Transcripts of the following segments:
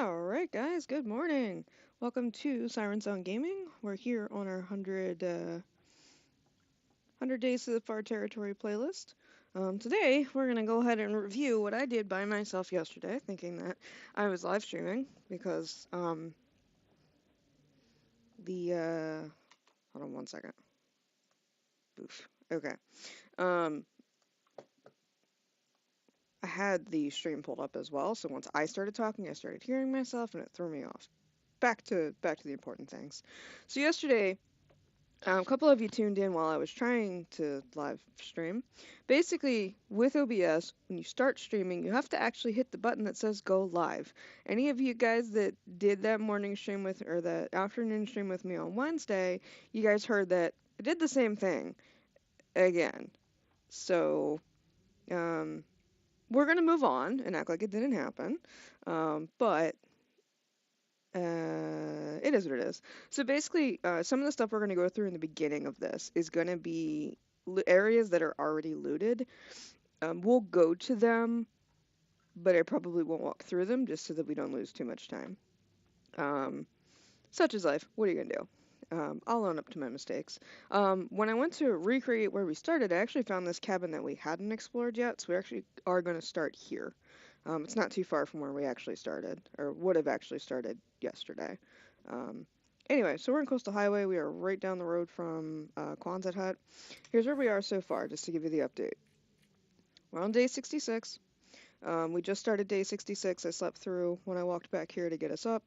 Alright guys, good morning. Welcome to SirenSongGaming. We're here on our 100 Days to the Far Territory playlist. Today, we're going to go ahead and review what I did by myself yesterday, thinking that I was live streaming, because, hold on one second. Boof. Okay. I had the stream pulled up as well, so once I started talking, I started hearing myself, and it threw me off. Back to the important things. So yesterday, a couple of you tuned in while I was trying to live stream. Basically, with OBS, when you start streaming, you have to actually hit the button that says go live. Any of you guys that did that morning stream with, or that afternoon stream with me on Wednesday, you guys heard that I did the same thing again. So, we're gonna move on and act like it didn't happen. But it is what it is. So basically, some of the stuff we're going to go through in the beginning of this is going to be areas that are already looted. We'll go to them, but I probably won't walk through them just so that we don't lose too much time. Such is life. What are you going to do? I'll own up to my mistakes. When I went to recreate where we started, I actually found this cabin that we hadn't explored yet, so we actually are going to start here. It's not too far from where we actually started, or would have actually started yesterday. Anyway, so we're in Coastal Highway. We are right down the road from Quonset Hut. Here's where we are so far, just to give you the update. We're on day 66. We just started day 66. I slept through when I walked back here to get us up.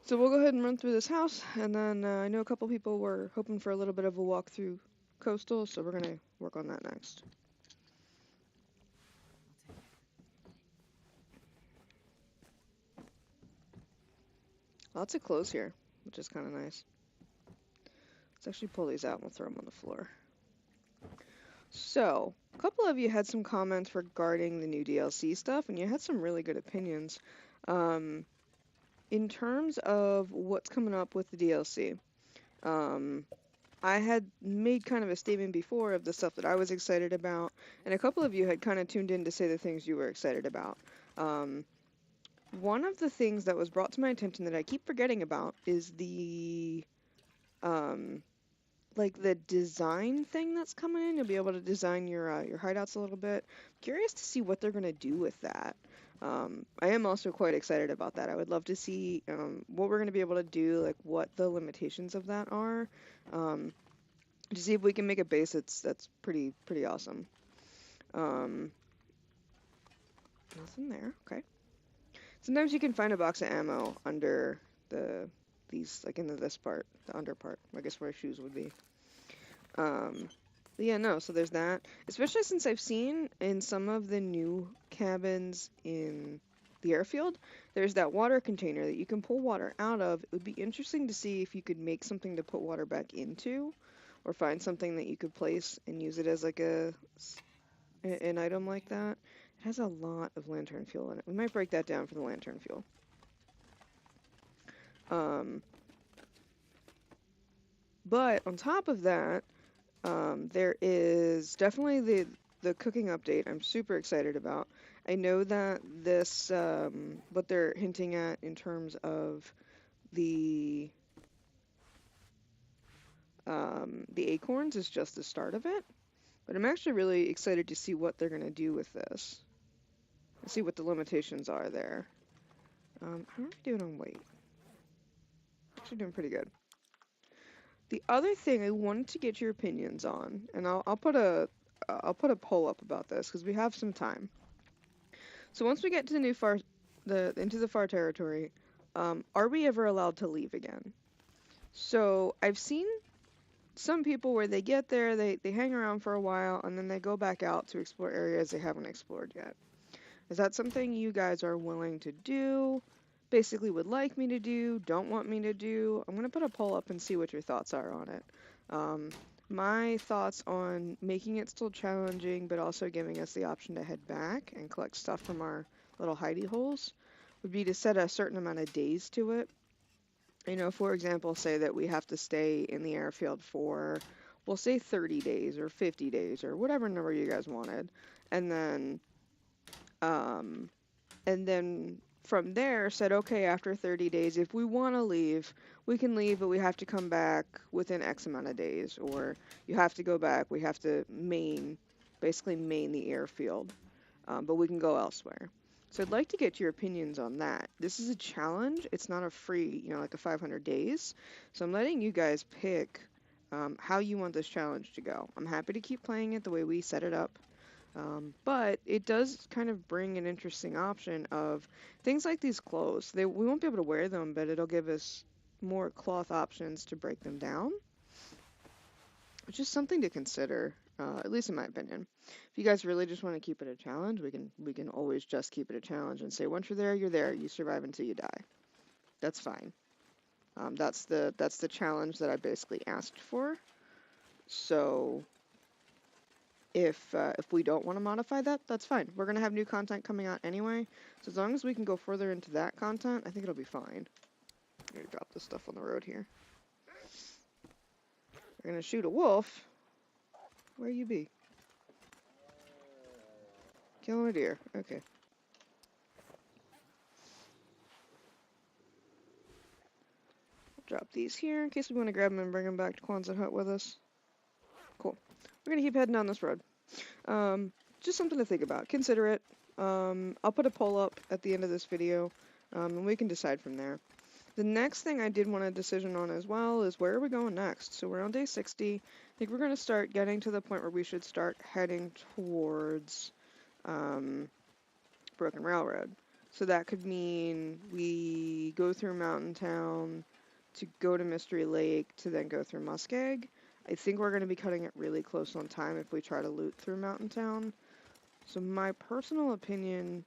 So we'll go ahead and run through this house, and then I know a couple people were hoping for a little bit of a walk through Coastal, so we're going to work on that next. Lots of clothes here, which is kind of nice. Let's actually pull these out and we'll throw them on the floor. So, a couple of you had some comments regarding the new DLC stuff, and you had some really good opinions. In terms of what's coming up with the DLC, I had made kind of a statement before of the stuff that I was excited about, and a couple of you had kind of tuned in to say the things you were excited about. One of the things that was brought to my attention that I keep forgetting about is the like the design thing that's coming in. You'll be able to design your hideouts a little bit. Curious to see what they're gonna do with that. I am also quite excited about that. I would love to see what we're gonna be able to do, like what the limitations of that are. To see if we can make a base that's pretty awesome. Nothing there. Okay. Sometimes you can find a box of ammo under these, like in this part, the under part, I guess where shoes would be. Yeah, no, so there's that. Especially since I've seen in some of the new cabins in the airfield, there's that water container that you can pull water out of. It would be interesting to see if you could make something to put water back into, or find something that you could place and use it as like an item like that. It has a lot of lantern fuel in it. We might break that down for the lantern fuel. But on top of that, there is definitely the cooking update I'm super excited about. I know that this, what they're hinting at in terms of the acorns is just the start of it. But I'm actually really excited to see what they're going to do with this. See what the limitations are there. How are we doing on weight? Actually doing pretty good. The other thing I wanted to get your opinions on, and I'll put a poll up about this because we have some time. So once we get to the new into the far territory, are we ever allowed to leave again? So I've seen some people where they get there, they hang around for a while, and then they go back out to explore areas they haven't explored yet. Is that something you guys are willing to do? Basically would like me to do, don't want me to do? I'm going to put a poll up and see what your thoughts are on it. My thoughts on making it still challenging, but also giving us the option to head back and collect stuff from our little hidey holes would be to set a certain amount of days to it. You know, for example, say that we have to stay in the airfield for, we'll say 30 days or 50 days or whatever number you guys wanted. And then from there said, okay, after 30 days, if we want to leave, we can leave, but we have to come back within X amount of days, or you have to go back, we have to basically main the airfield, but we can go elsewhere. So I'd like to get your opinions on that. This is a challenge. It's not a free, like a 500 days. So I'm letting you guys pick how you want this challenge to go. I'm happy to keep playing it the way we set it up. But it does kind of bring an interesting option of things like these clothes. We won't be able to wear them, but it'll give us more cloth options to break them down, which is something to consider, at least in my opinion. If you guys really just want to keep it a challenge, we can always just keep it a challenge and say once you're there, you're there. You survive until you die. That's fine. That's the challenge that I basically asked for. So if we don't want to modify that, that's fine. We're going to have new content coming out anyway. So as long as we can go further into that content, I think it'll be fine. I'm going to drop this stuff on the road here. We're going to shoot a wolf. Where you be? Killing a deer. Okay. Drop these here in case we want to grab them and bring them back to Quonset Hut with us. Cool. We're going to keep heading down this road. Just something to think about. Consider it. I'll put a poll up at the end of this video, and we can decide from there. The next thing I did want a decision on as well is where are we going next? So we're on day 60. I think we're going to start getting to the point where we should start heading towards Broken Railroad. So that could mean we go through Mountain Town to go to Mystery Lake to then go through Muskeg. I think we're going to be cutting it really close on time if we try to loot through Mountain Town. So my personal opinion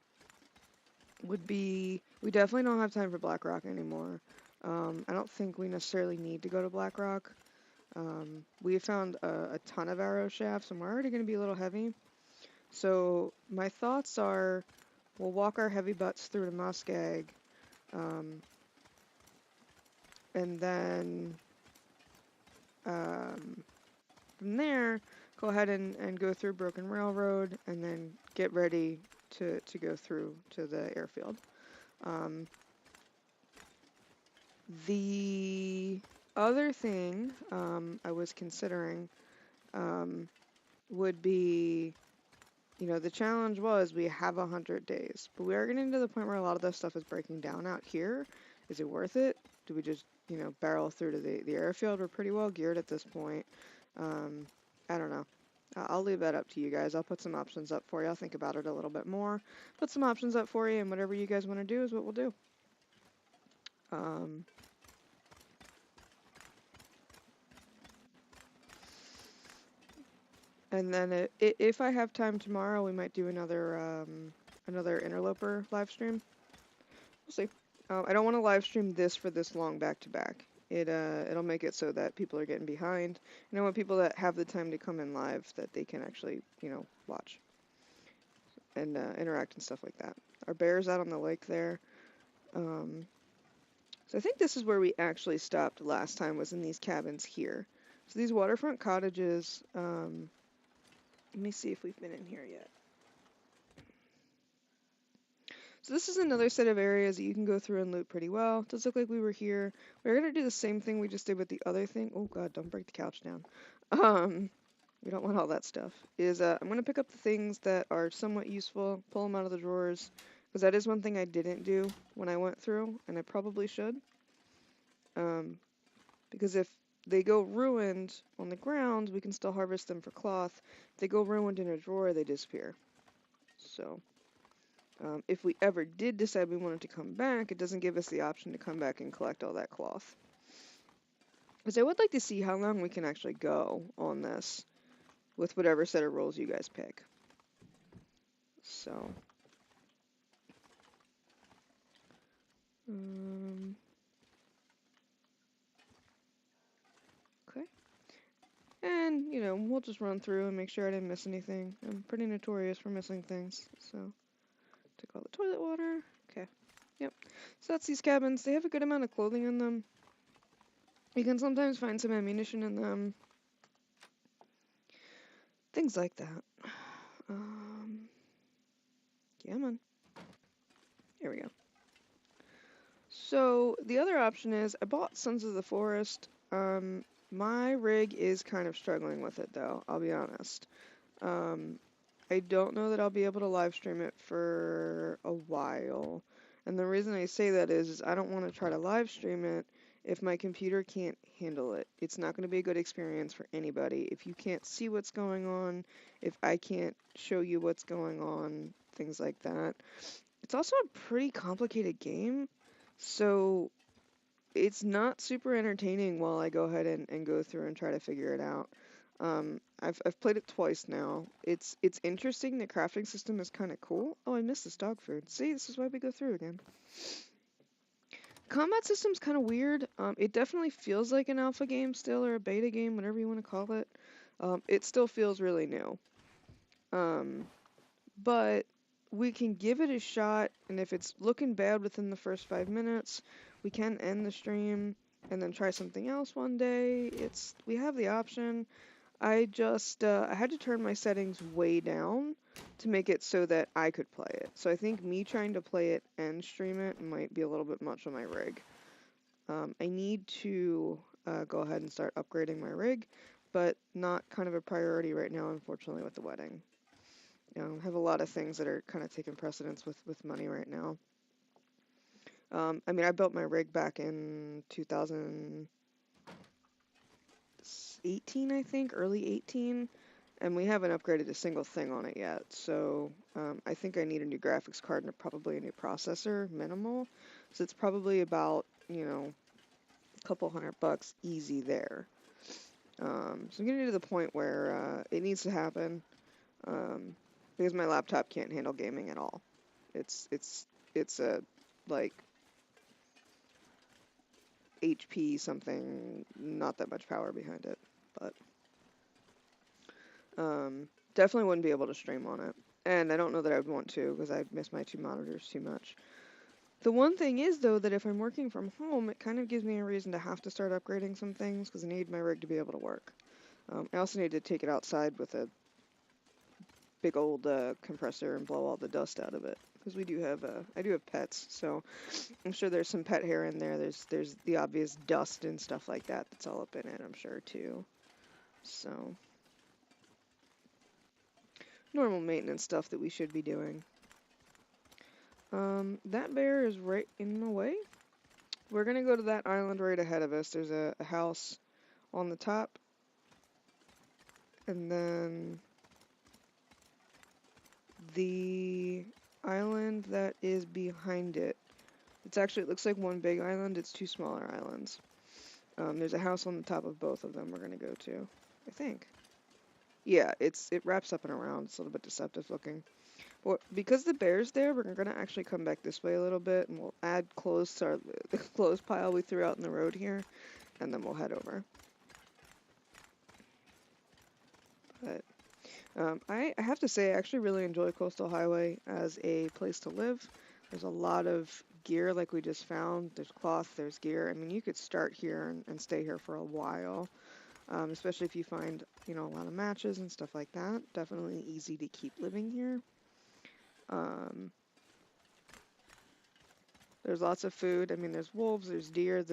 would be we definitely don't have time for Black Rock anymore. I don't think we necessarily need to go to Black Rock. We found a ton of arrow shafts and we're already going to be a little heavy. So my thoughts are we'll walk our heavy butts through to Muskeg, and then from there go ahead and go through Broken Railroad and then get ready to go through to the airfield. The other thing I was considering would be, the challenge was we have 100 days, but we are getting to the point where a lot of this stuff is breaking down out here. Is it worth it? Do we just, barrel through to the airfield? We're pretty well geared at this point. I don't know. I'll leave that up to you guys. I'll put some options up for you. I'll think about it a little bit more. Put some options up for you, and whatever you guys want to do is what we'll do. And then if I have time tomorrow, we might do another interloper live stream. We'll see. I don't want to live stream this for this long back to back. It'll make it so that people are getting behind. And I want people that have the time to come in live that they can actually, watch and interact and stuff like that. Our bear's out on the lake there. So I think this is where we actually stopped last time, was in these cabins here. So these waterfront cottages, let me see if we've been in here yet. So this is another set of areas that you can go through and loot pretty well. It does look like we were here. We're going to do the same thing we just did with the other thing. Oh god, don't break the couch down. We don't want all that stuff. I'm going to pick up the things that are somewhat useful, pull them out of the drawers, because that is one thing I didn't do when I went through, and I probably should. Because if they go ruined on the ground, we can still harvest them for cloth. If they go ruined in a drawer, they disappear. So if we ever did decide we wanted to come back, it doesn't give us the option to come back and collect all that cloth. Because I would like to see how long we can actually go on this with whatever set of rules you guys pick. So, okay. And, we'll just run through and make sure I didn't miss anything. I'm pretty notorious for missing things, so take all the toilet water. Okay. Yep. So that's these cabins. They have a good amount of clothing in them. You can sometimes find some ammunition in them. Things like that. Yeah, man. Here we go. So the other option is I bought Sons of the Forest. My rig is kind of struggling with it though, I'll be honest. Um, I don't know that I'll be able to live stream it for a while. And the reason I say that is I don't want to try to live stream it if my computer can't handle it. It's not going to be a good experience for anybody. If you can't see what's going on, if I can't show you what's going on, things like that. It's also a pretty complicated game, so it's not super entertaining while I go ahead and go through and try to figure it out. I've played it twice now. It's interesting. The crafting system is kind of cool. Oh, I missed this dog food. See, this is why we go through again. Combat system's kind of weird. It definitely feels like an alpha game still, or a beta game, whatever you want to call it. It still feels really new. But we can give it a shot, and if it's looking bad within the first 5 minutes, we can end the stream and then try something else one day. We have the option. I just I had to turn my settings way down to make it so that I could play it. So I think me trying to play it and stream it might be a little bit much on my rig. I need to go ahead and start upgrading my rig, but not kind of a priority right now, unfortunately, with the wedding. I have a lot of things that are kind of taking precedence with money right now. I mean, I built my rig back in 2018, I think, early 18, and we haven't upgraded a single thing on it yet. So I think I need a new graphics card and probably a new processor, minimal. So it's probably about, a couple $100 easy there. So I'm getting to the point where it needs to happen. Because my laptop can't handle gaming at all. It's a like HP something, not that much power behind it, but definitely wouldn't be able to stream on it. And I don't know that I would want to because I miss my 2 monitors too much. The one thing is though that if I'm working from home, it kind of gives me a reason to have to start upgrading some things because I need my rig to be able to work. I also need to take it outside with a big old compressor and blow all the dust out of it because I do have pets, so I'm sure there's some pet hair in there. There's the obvious dust and stuff like that that's all up in it, I'm sure too. So normal maintenance stuff that we should be doing. That bear is right in the way. We're gonna go to that island right ahead of us. There's a house on the top, and then the island that is behind it. It looks like one big island. It's 2 smaller islands. There's a house on the top of both of them we're gonna go to, I think. Yeah, it wraps up and around. It's a little bit deceptive looking. But because the bear's there, we're gonna actually come back this way a little bit, and we'll add clothes to the clothes pile we threw out in the road here, and then we'll head over. But I have to say, I actually really enjoy Coastal Highway as a place to live. There's a lot of gear like we just found. There's cloth, there's gear. I mean, you could start here and stay here for a while, especially if you find, a lot of matches and stuff like that. Definitely easy to keep living here. There's lots of food. I mean, there's wolves, there's deer.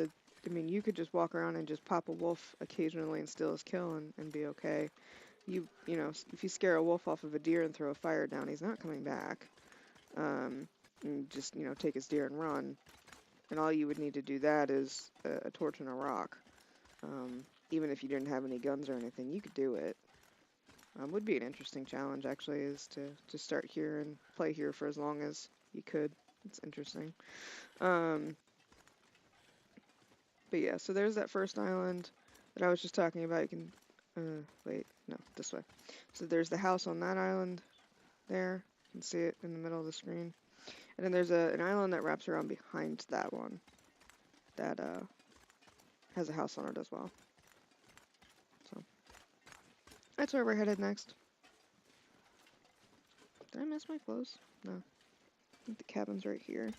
You could just walk around and just pop a wolf occasionally and steal his kill and be okay. If you scare a wolf off of a deer and throw a fire down, he's not coming back. And just, take his deer and run. And all you would need to do that is a torch and a rock. Even if you didn't have any guns or anything, you could do it. Would be an interesting challenge, actually, is to start here and play here for as long as you could. It's interesting. But yeah, so there's that first island that I was just talking about. You can, wait, no, this way. So there's the house on that island there. You can see it in the middle of the screen. And then there's an island that wraps around behind that one that has a house on it as well. So that's where we're headed next. Did I miss my clothes? No. I think the cabin's right here.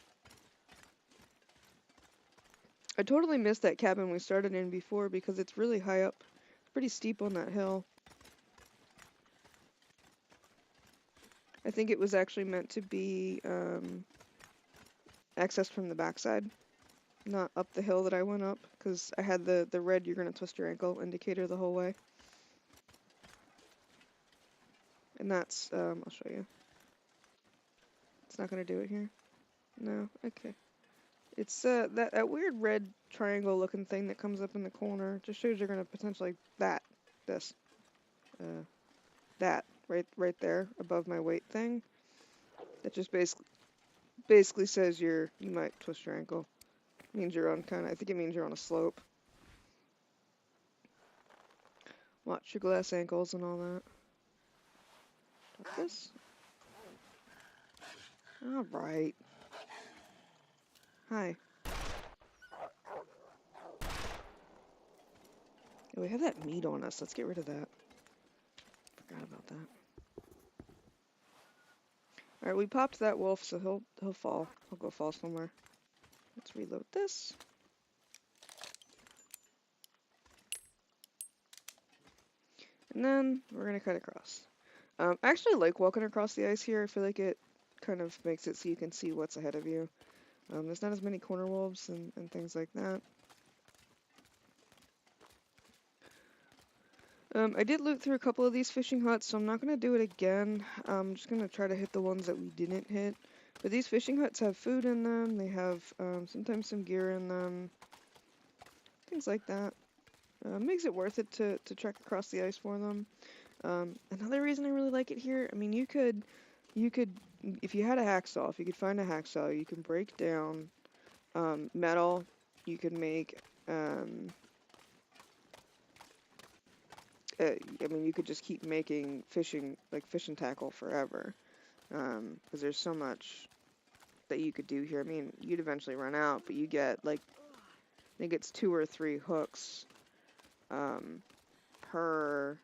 I totally missed that cabin we started in before because it's really high up. It's pretty steep on that hill. I think it was actually meant to be accessed from the backside. not up the hill that I went up, because I had the red "you're gonna twist your ankle" indicator the whole way. And that's, I'll show you. It's not gonna do it here. No, okay. It's that weird red triangle looking thing that comes up in the corner. Just shows you're gonna potentially this, that right there above my weight thing. That just basically says you might twist your ankle. Means you're on I think it means you're on a slope. Watch your glass ankles and all that. Got this. All right. Hi. Oh, we have that meat on us. Let's get rid of that. Forgot about that. All right, we popped that wolf, so he'll fall. He'll go fall somewhere. Let's reload this. And then we're gonna cut across. I actually like walking across the ice here. I feel like it kind of makes it so you can see what's ahead of you. There's not as many corner wolves and things like that. I did loot through a couple of these fishing huts, so I'm not going to do it again. I'm just going to try to hit the ones that we didn't hit. But these fishing huts have food in them. They have sometimes some gear in them. Things like that. Makes it worth it to trek across the ice for them. Another reason I really like it here, I mean, you could, if you had a hacksaw, if you could find a hacksaw, you can break down metal. You can make, I mean, you could just keep making fishing tackle forever, because there's so much that you could do here. I mean, you'd eventually run out, but you get, like, I think it's 2 or 3 hooks per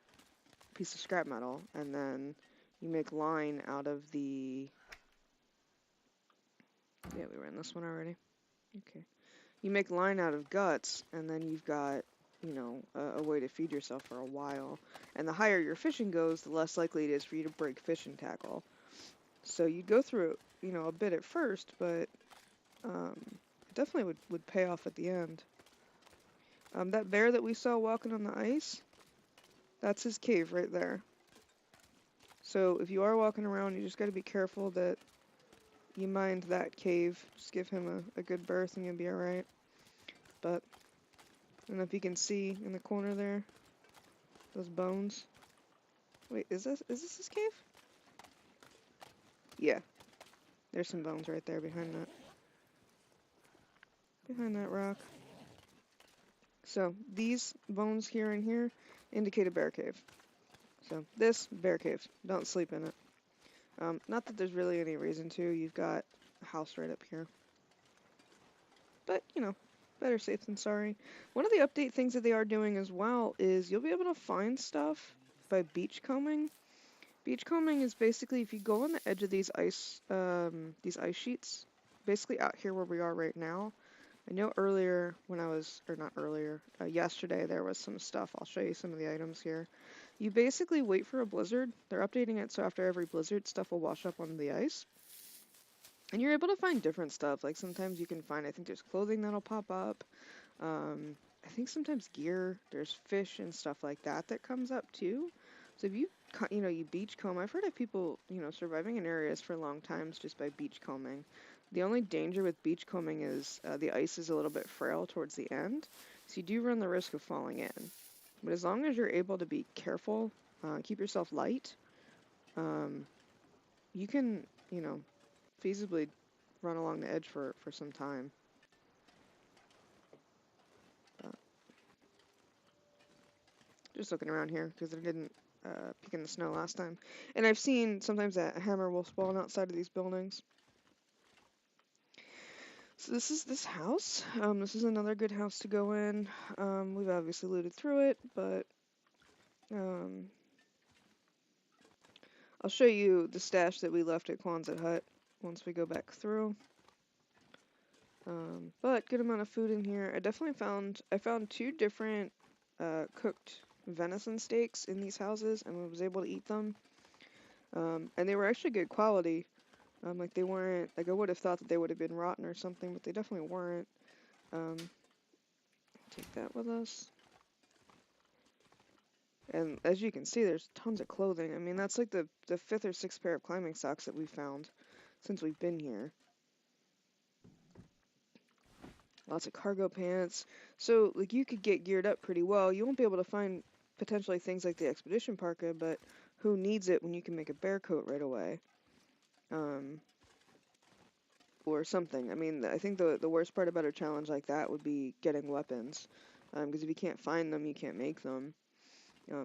piece of scrap metal, and then you make line out of the... Yeah, we ran this one already. Okay. You make line out of guts, and then you've got, you know, a way to feed yourself for a while. And the higher your fishing goes, the less likely it is for you to break fishing tackle. So you'd go through, you know, a bit at first, but it definitely would pay off at the end. That bear that we saw walking on the ice, that's his cave right there. So if you are walking around, you just got to be careful that you mind that cave. Just give him a good berth and you'll be alright. But I don't know if you can see in the corner there, those bones. Wait, is this his cave? Yeah. There's some bones right there behind that rock. So these bones here and here indicate a bear cave. So this, bear cave. Don't sleep in it. Not that there's really any reason to. You've got a house right up here. But, you know, better safe than sorry. One of the update things that they are doing as well is you'll be able to find stuff by beachcombing. Beachcombing is basically if you go on the edge of these ice sheets, basically out here where we are right now. I know earlier when I was, or not earlier, yesterday there was some stuff. I'll show you some of the items here. You basically wait for a blizzard. They're updating it so after every blizzard, stuff will wash up on the ice. And you're able to find different stuff. Like sometimes you can find, I think there's clothing that'll pop up. I think sometimes gear, there's fish and stuff like that that comes up too. So if you, you beachcomb, I've heard of people, surviving in areas for long times just by beachcombing. The only danger with beachcombing is the ice is a little bit frail towards the end. So you do run the risk of falling in. But as long as you're able to be careful, keep yourself light, you can, feasibly run along the edge for some time. But just looking around here because I didn't peek in the snow last time. And I've seen sometimes a hammer will spawn outside of these buildings. So this is this house. This is another good house to go in. We've obviously looted through it, but I'll show you the stash that we left at Quonset Hut once we go back through. But good amount of food in here. I found 2 different cooked venison steaks in these houses and I was able to eat them. And they were actually good quality. Like they weren't, like I would have thought that they would have been rotten or something, but they definitely weren't. Take that with us. And as you can see, there's tons of clothing. I mean, that's like the 5th or 6th pair of climbing socks that we've found since we've been here. Lots of cargo pants. So, like, you could get geared up pretty well. You won't be able to find potentially things like the expedition parka, but who needs it when you can make a bear coat right away? Or something. I mean, I think the worst part about a challenge like that would be getting weapons. Because if you can't find them, you can't make them.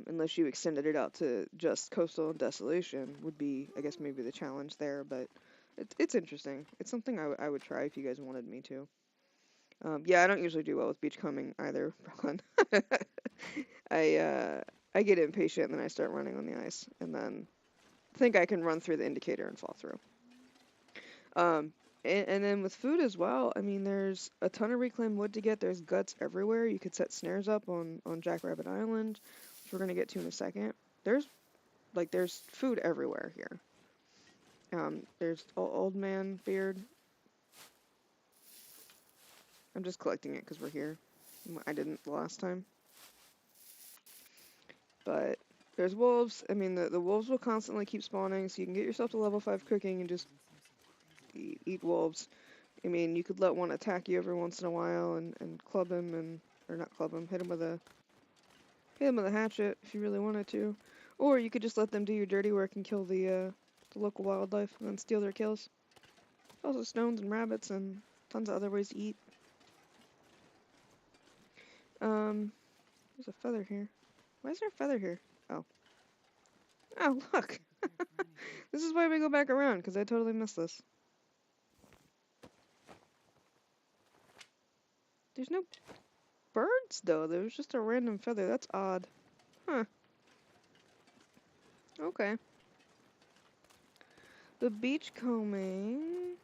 Unless you extended it out to just coastal and desolation would be, I guess, maybe the challenge there. But it's interesting. It's something I would try if you guys wanted me to. Yeah, I don't usually do well with beachcombing either, Brooklyn. I get impatient and then I start running on the ice, and then think I can run through the indicator and fall through. And then with food as well, I mean, there's a ton of reclaimed wood to get. There's guts everywhere. You could set snares up on Jackrabbit Island, which we're gonna get to in a second. There's food everywhere here. There's old man beard. I'm just collecting it because we're here. I didn't the last time. But there's wolves. I mean, the wolves will constantly keep spawning, so you can get yourself to level 5 cooking and just eat wolves. I mean, you could let one attack you every once in a while and club him or not club him, hit him with a hatchet if you really wanted to. Or you could just let them do your dirty work and kill the local wildlife and then steal their kills. Also stones and rabbits and tons of other ways to eat. There's a feather here. Why is there a feather here? Oh. Oh, look! This is why we go back around, because I totally missed this. There's no birds, though. There was just a random feather. That's odd. Huh. Okay. The beachcombing.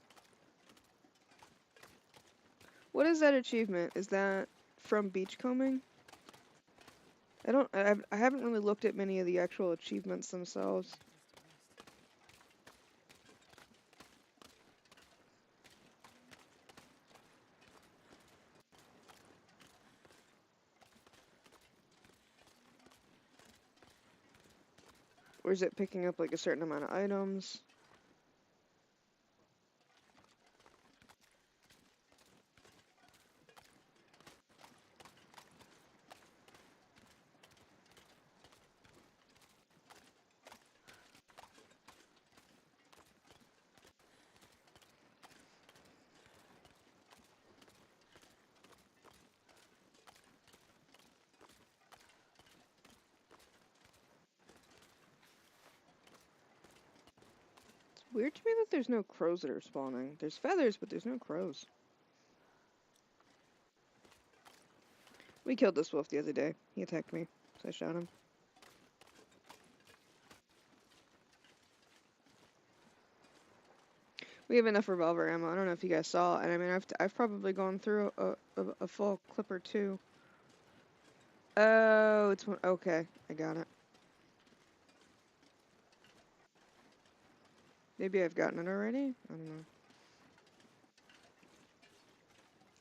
What is that achievement? Is that from beachcombing? I haven't really looked at many of the actual achievements themselves. Or is it picking up like a certain amount of items? Weird to me that there's no crows that are spawning. There's feathers, but there's no crows. We killed this wolf the other day. He attacked me, so I shot him. We have enough revolver ammo. I don't know if you guys saw, and I mean, I've probably gone through a full clip or two. Oh, it's one. Okay, I got it. Maybe I've gotten it already? I don't know.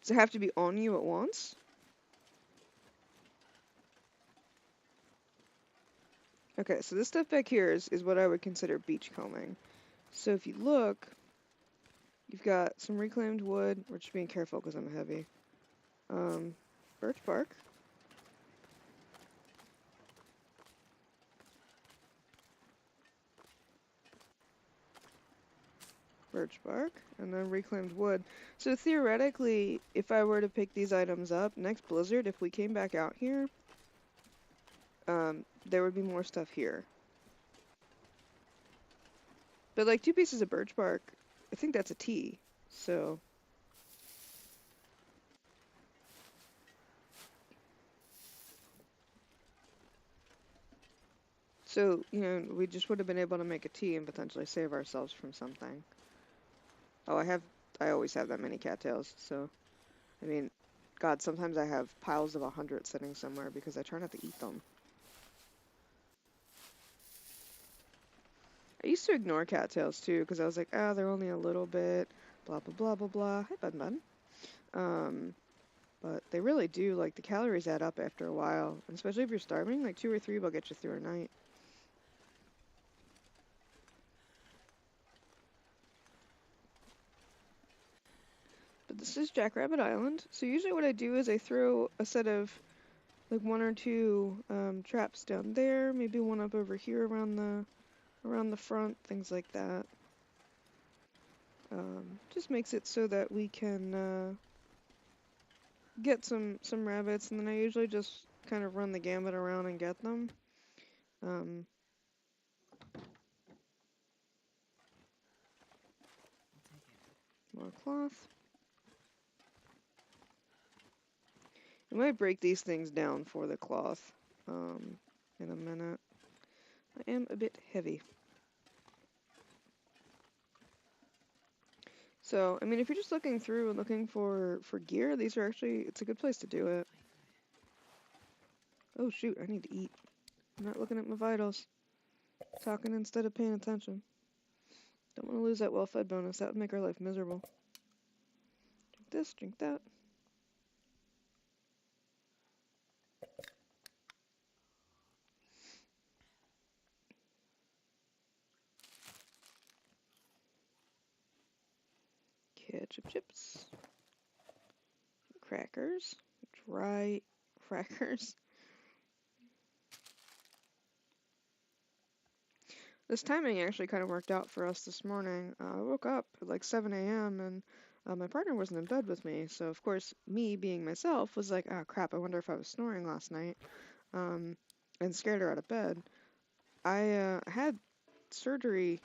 Does it have to be on you at once? Okay, so this stuff back here is what I would consider beachcombing. So if you look, you've got some reclaimed wood. We're just being careful because I'm heavy. Birch bark. Birch bark, and then reclaimed wood. So theoretically, if I were to pick these items up, next blizzard, if we came back out here, there would be more stuff here. But like 2 pieces of birch bark, I think that's a tea, so... So, you know, we just would have been able to make a tea and potentially save ourselves from something. Oh, I always have that many cattails, so, I mean, God, sometimes I have piles of 100 sitting somewhere because I try not to eat them. I used to ignore cattails too, because I was like, oh, they're only a little bit, blah, blah, blah, blah, blah. Hi, Bun Bun. But they really do, like, the calories add up after a while. And especially if you're starving, like 2 or 3 will get you through a night. But this is Jackrabbit Island. So usually what I do is I throw a set of like 1 or 2 traps down there, maybe one up over here around the front, things like that. Just makes it so that we can get some rabbits, and then I usually just kind of run the gambit around and get them. More cloth. I might break these things down for the cloth in a minute. I am a bit heavy. So, I mean, if you're just looking through and looking for gear, these are actually, it's a good place to do it. Oh shoot, I need to eat. I'm not looking at my vitals. Talking instead of paying attention. Don't want to lose that well-fed bonus. That would make our life miserable. Drink this, drink that. Ketchup chips. Crackers. Dry crackers. This timing actually kind of worked out for us this morning. I woke up at like 7 a.m. and my partner wasn't in bed with me. So, of course, me being myself was like, oh crap, I wonder if I was snoring last night. And scared her out of bed. I had surgery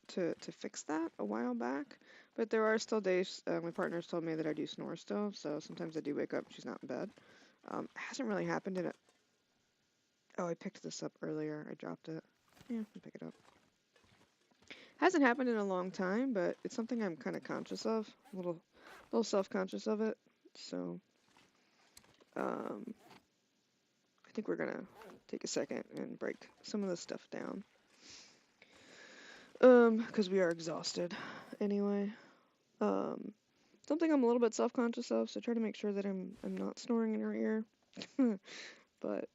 to fix that a while back, but there are still days, my partner's told me that I do snore still, so sometimes I do wake up and she's not in bed. It hasn't really happened in it. Oh, I picked this up earlier. I dropped it. Yeah, I'll pick it up. Hasn't happened in a long time, but it's something I'm kind of conscious of, a little self-conscious of it. So, I think we're gonna take a second and break some of this stuff down. Because we are exhausted anyway. Something I'm a little bit self-conscious of, so try to make sure that I'm not snoring in her ear. But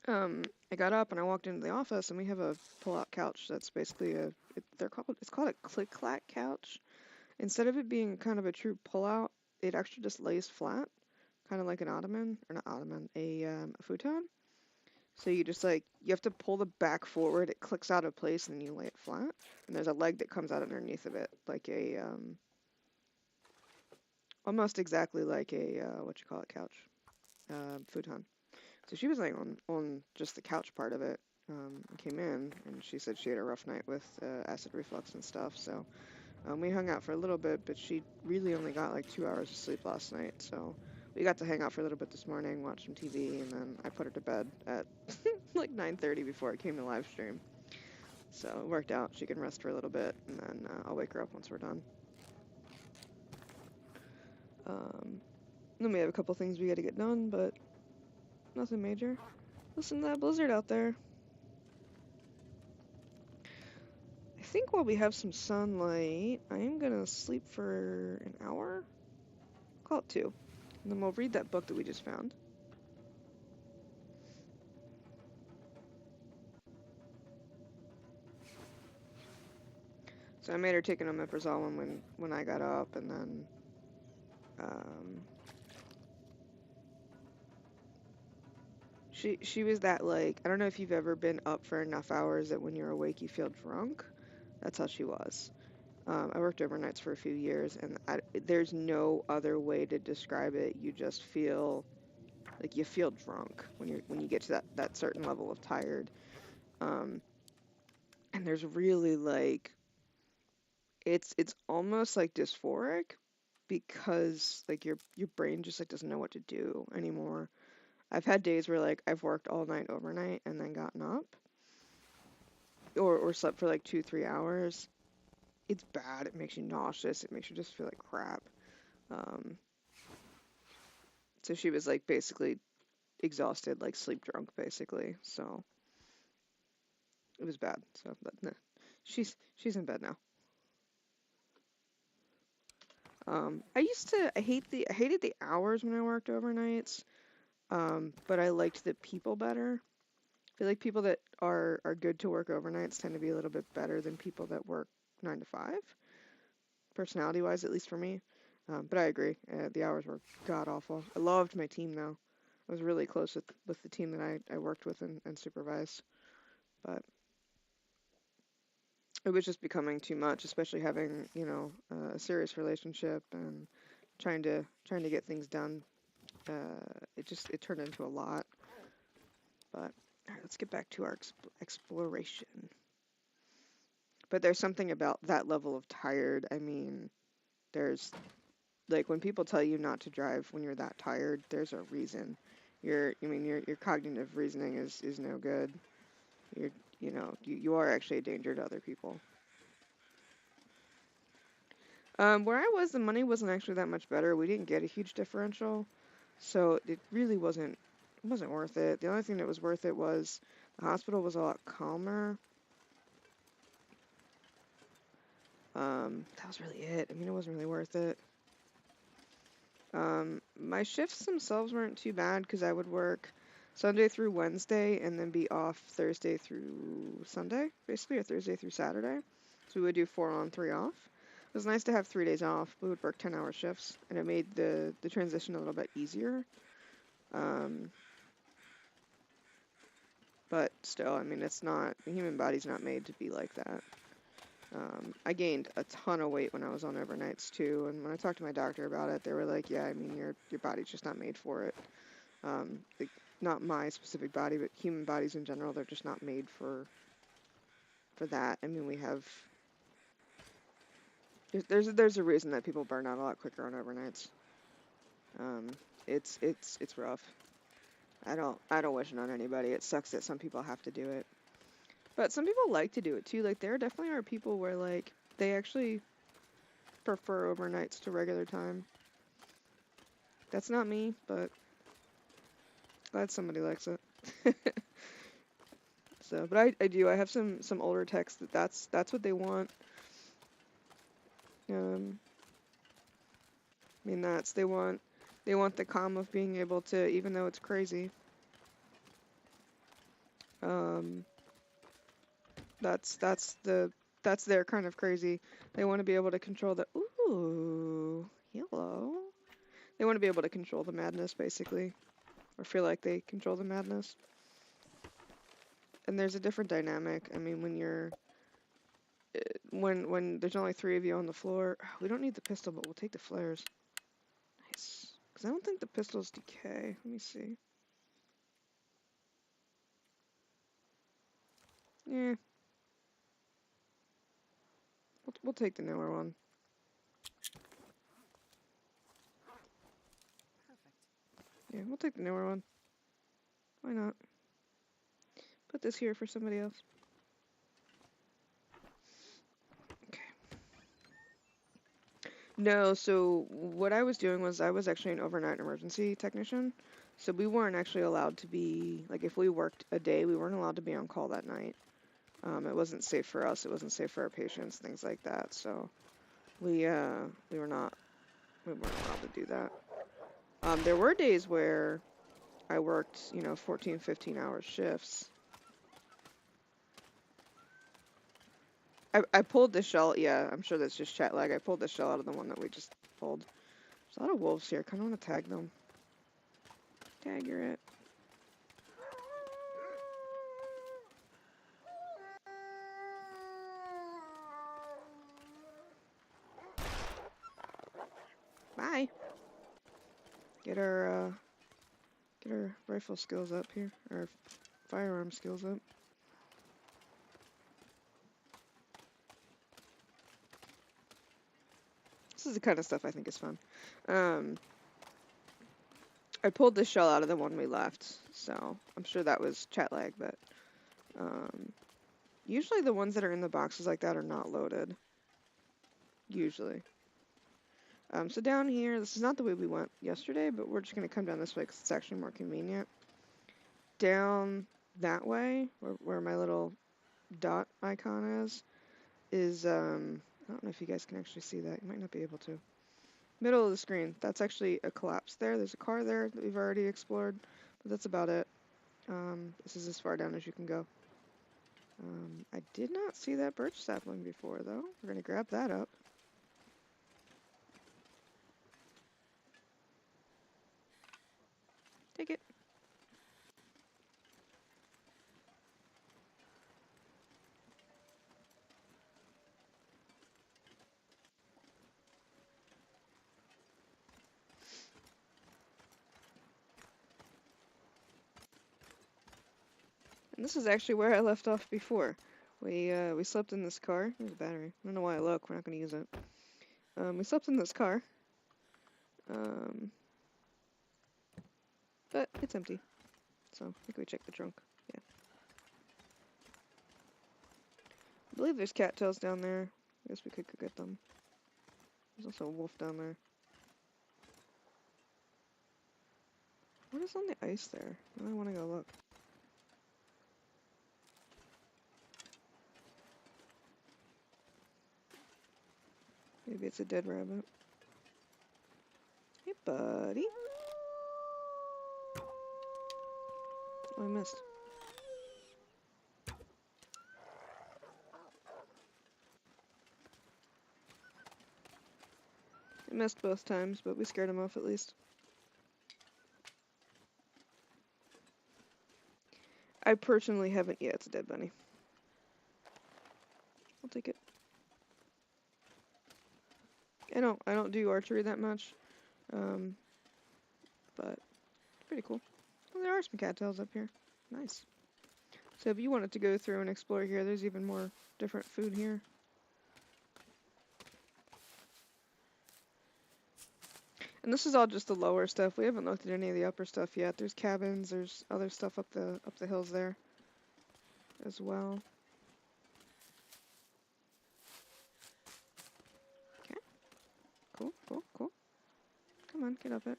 I got up and I walked into the office, and we have a pull-out couch that's basically it's called a click-clack couch. Instead of it being kind of a true pull-out, it actually just lays flat, kind of like an ottoman, or not ottoman, a futon. So you just you have to pull the back forward, it clicks out of place, and then you lay it flat. And there's a leg that comes out underneath of it, like a, almost exactly like a, couch, futon. So she was laying on just the couch part of it, came in, and she said she had a rough night with acid reflux and stuff, so we hung out for a little bit, but she really only got like 2 hours of sleep last night, so we got to hang out for a little bit this morning, watch some TV, and then I put her to bed at like 9:30 before I came to live stream. So it worked out. She can rest for a little bit, and then I'll wake her up once we're done. Then we have a couple things we got to get done, but nothing major. Listen to that blizzard out there. I think while we have some sunlight, I am gonna sleep for an hour. Call it 2. And then we'll read that book that we just found. So I made her take an omeprazole when I got up, and then she was that, like, I don't know if you've ever been up for enough hours that when you're awake you feel drunk. That's how she was. I worked overnights for a few years, and there's no other way to describe it. You just feel like you feel drunk when you get to that certain level of tired. And there's really like it's almost like dysphoric, because like your brain just like doesn't know what to do anymore. I've had days where like I've worked all night overnight and then gotten up or slept for like 2-3 hours. It's bad. It makes you nauseous. It makes you just feel like crap. So she was like basically exhausted, like sleep drunk basically. So it was bad. So but nah, she's in bed now. I hated the hours when I worked overnights, but I liked the people better. I feel like people that are good to work overnights tend to be a little bit better than people that work 9 to 5, personality wise, at least for me. But I agree, the hours were god awful. I loved my team though. I was really close with the team that I worked with and supervised, but it was just becoming too much, especially having, you know, a serious relationship and trying to get things done. It turned into a lot. But all right, let's get back to our exploration. But there's something about that level of tired. I mean, there's like when people tell you not to drive when you're that tired, there's a reason. Your cognitive reasoning is no good. You're, you are actually a danger to other people. Where I was, the money wasn't actually that much better. We didn't get a huge differential, so it really wasn't worth it. The only thing that was worth it was the hospital was a lot calmer. That was really it. I mean, it wasn't really worth it. My shifts themselves weren't too bad because I would work Sunday through Wednesday and then be off Thursday through Sunday, basically, or Thursday through Saturday. So we would do 4 on, 3 off. It was nice to have 3 days off. We would work 10-hour shifts, and it made the transition a little bit easier. But still, I mean, the human body's not made to be like that. I gained a ton of weight when I was on overnights too, and when I talked to my doctor about it, they were like, "Yeah, I mean, your body's just not made for it. Like, not my specific body, but human bodies in general, they're just not made for that. I mean, there's a reason that people burn out a lot quicker on overnights. It's rough. I don't wish it on anybody. It sucks that some people have to do it, but some people like to do it too. Like, there definitely are people where like they actually prefer overnights to regular time. That's not me, but glad somebody likes it. So, but I do. I have some older techs that's what they want. I mean, they want the calm of being able to, even though it's crazy. Um, that's their kind of crazy. They want to be able to control the ooh, hello. They want to be able to control the madness, basically, or feel like they control the madness. And there's a different dynamic. I mean, when there's only 3 of you on the floor, we don't need the pistol, but we'll take the flares. Nice. Because I don't think the pistols decay. Let me see. Yeah. We'll take the newer one. Yeah, we'll take the newer one. Why not? Put this here for somebody else. Okay. No, so what I was doing was I was actually an overnight emergency technician. So we weren't actually allowed to be, like, if we worked a day, we weren't allowed to be on call that night. It wasn't safe for us. It wasn't safe for our patients, things like that. So we weren't allowed to do that. There were days where I worked, 14, 15-hour shifts. I pulled the shell, yeah, I'm sure that's just chat lag. I pulled the shell out of the one that we just pulled. There's a lot of wolves here. I kind of want to tag them. Tag, you're it. Bye. Get our rifle skills up here, our firearm skills up. This is the kind of stuff I think is fun. I pulled the shell out of the one we left, so I'm sure that was chat lag, but usually the ones that are in the boxes like that are not loaded. Usually. So down here, this is not the way we went yesterday, but we're just going to come down this way because it's actually more convenient. Down that way, where my little dot icon is I don't know if you guys can actually see that. You might not be able to. Middle of the screen. That's actually a collapse there. There's a car there that we've already explored, but that's about it. This is as far down as you can go. I did not see that birch sapling before, though. We're gonna grab that up. Take it. And this is actually where I left off before. We slept in this car. There's a battery. I don't know why I look. We're not gonna use it. We slept in this car. But it's empty. So I think we check the trunk. Yeah. I believe there's cattails down there. I guess we could go get them. There's also a wolf down there. What is on the ice there? I want to go look. Maybe it's a dead rabbit. Hey, buddy. Oh, I missed. I missed both times, but we scared him off at least. I personally haven't yet. It's a dead bunny. I'll take it. I don't do archery that much, but it's pretty cool. Oh, there are some cattails up here. Nice. So if you wanted to go through and explore here, there's even more different food here. And this is all just the lower stuff. We haven't looked at any of the upper stuff yet. There's cabins, there's other stuff up the hills there as well. Okay. Cool, cool, cool. Come on, get up it.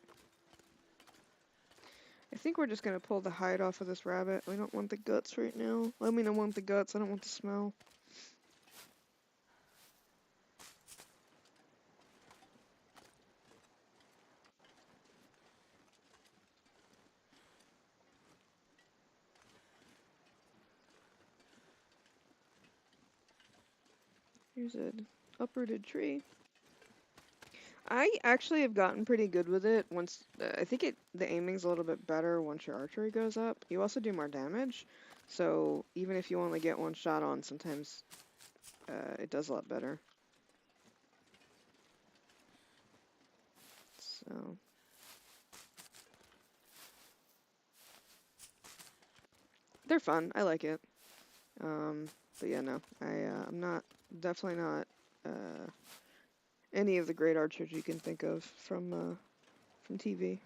I think we're just gonna pull the hide off of this rabbit. We don't want the guts right now. I mean, I want the guts, I don't want the smell. Here's an uprooted tree. I actually have gotten pretty good with it once. I think the aiming's a little bit better once your archery goes up. You also do more damage, so even if you only get one shot on, sometimes it does a lot better. So they're fun. I like it. But yeah, no, I'm definitely not any of the great archers you can think of from TV.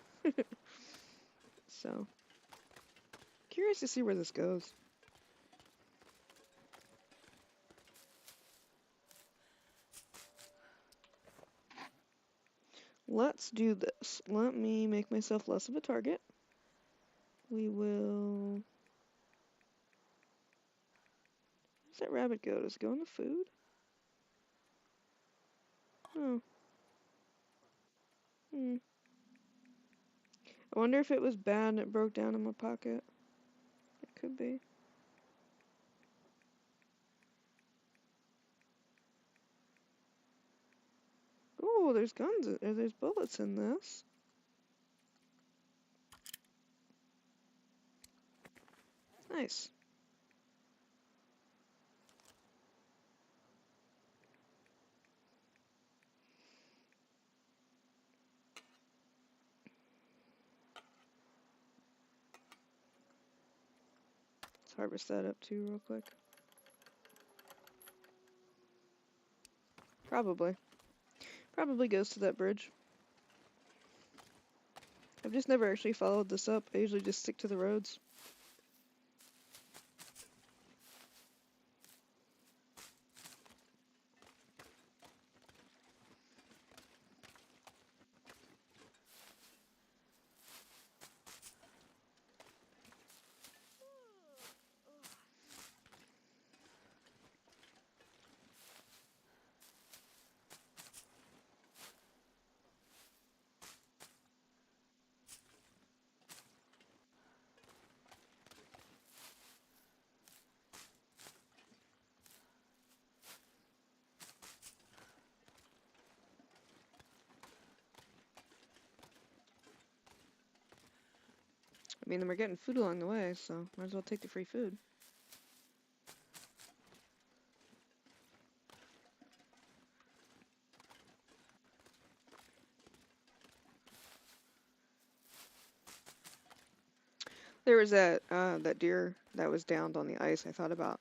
So curious to see where this goes. Let's do this. Let me make myself less of a target. We will... Where's that rabbit go? Does it go in the food? Oh. I wonder if it was bad and it broke down in my pocket. It could be. Oh, there's guns. There's bullets in this. Nice. Let's harvest that up too real quick. Probably. Probably goes to that bridge. I've just never actually followed this up. I usually just stick to the roads. I mean, we're getting food along the way, so might as well take the free food. There was that deer that was downed on the ice. I thought about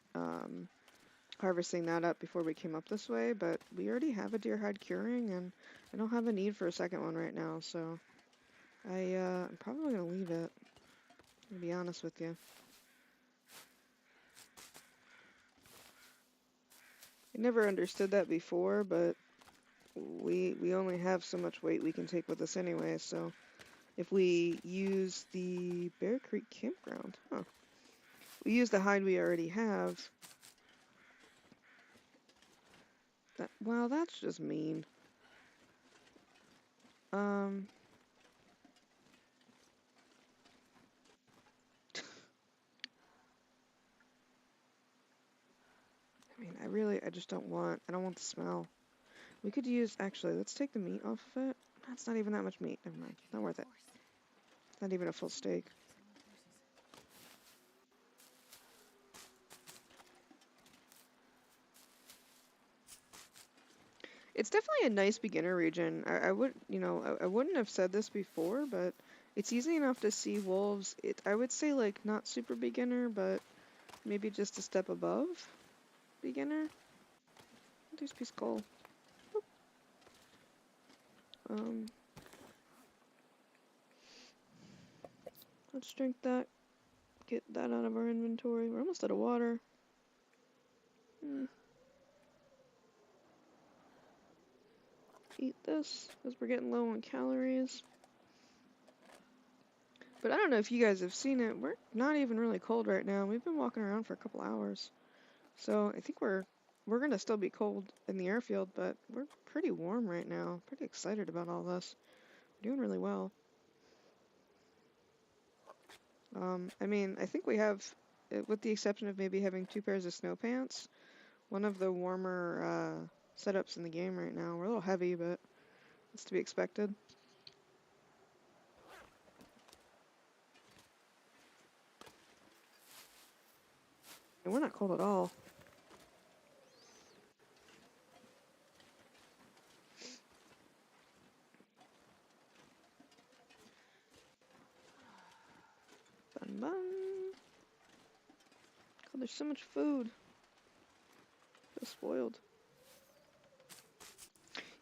harvesting that up before we came up this way, but we already have a deer hide curing, and I don't have a need for a second one right now, so I'm probably gonna leave it, to be honest with you. I never understood that before, but we only have so much weight we can take with us anyway, so if we use the Bear Creek campground, we use the hide we already have. Wow, that's just mean. I mean, I just don't I don't want the smell. We could use, actually, let's take the meat off of it. That's not even that much meat. Never mind. Not worth it. Not even a full steak. It's definitely a nice beginner region. I would, I wouldn't have said this before, but it's easy enough to see wolves. I would say, like, not super beginner, but maybe just a step above beginner. There's a piece of coal. Let's drink that. Get that out of our inventory. We're almost out of water. Eat this, because we're getting low on calories. But I don't know if you guys have seen it. We're not even really cold right now. We've been walking around for a couple hours. So I think we're going to still be cold in the airfield, but we're pretty warm right now. Pretty excited about all this. We're doing really well. I mean, I think we have, with the exception of maybe having 2 pairs of snow pants, one of the warmer setups in the game right now. We're a little heavy, but it's to be expected. And we're not cold at all. Bun bun. God, there's so much food. So spoiled.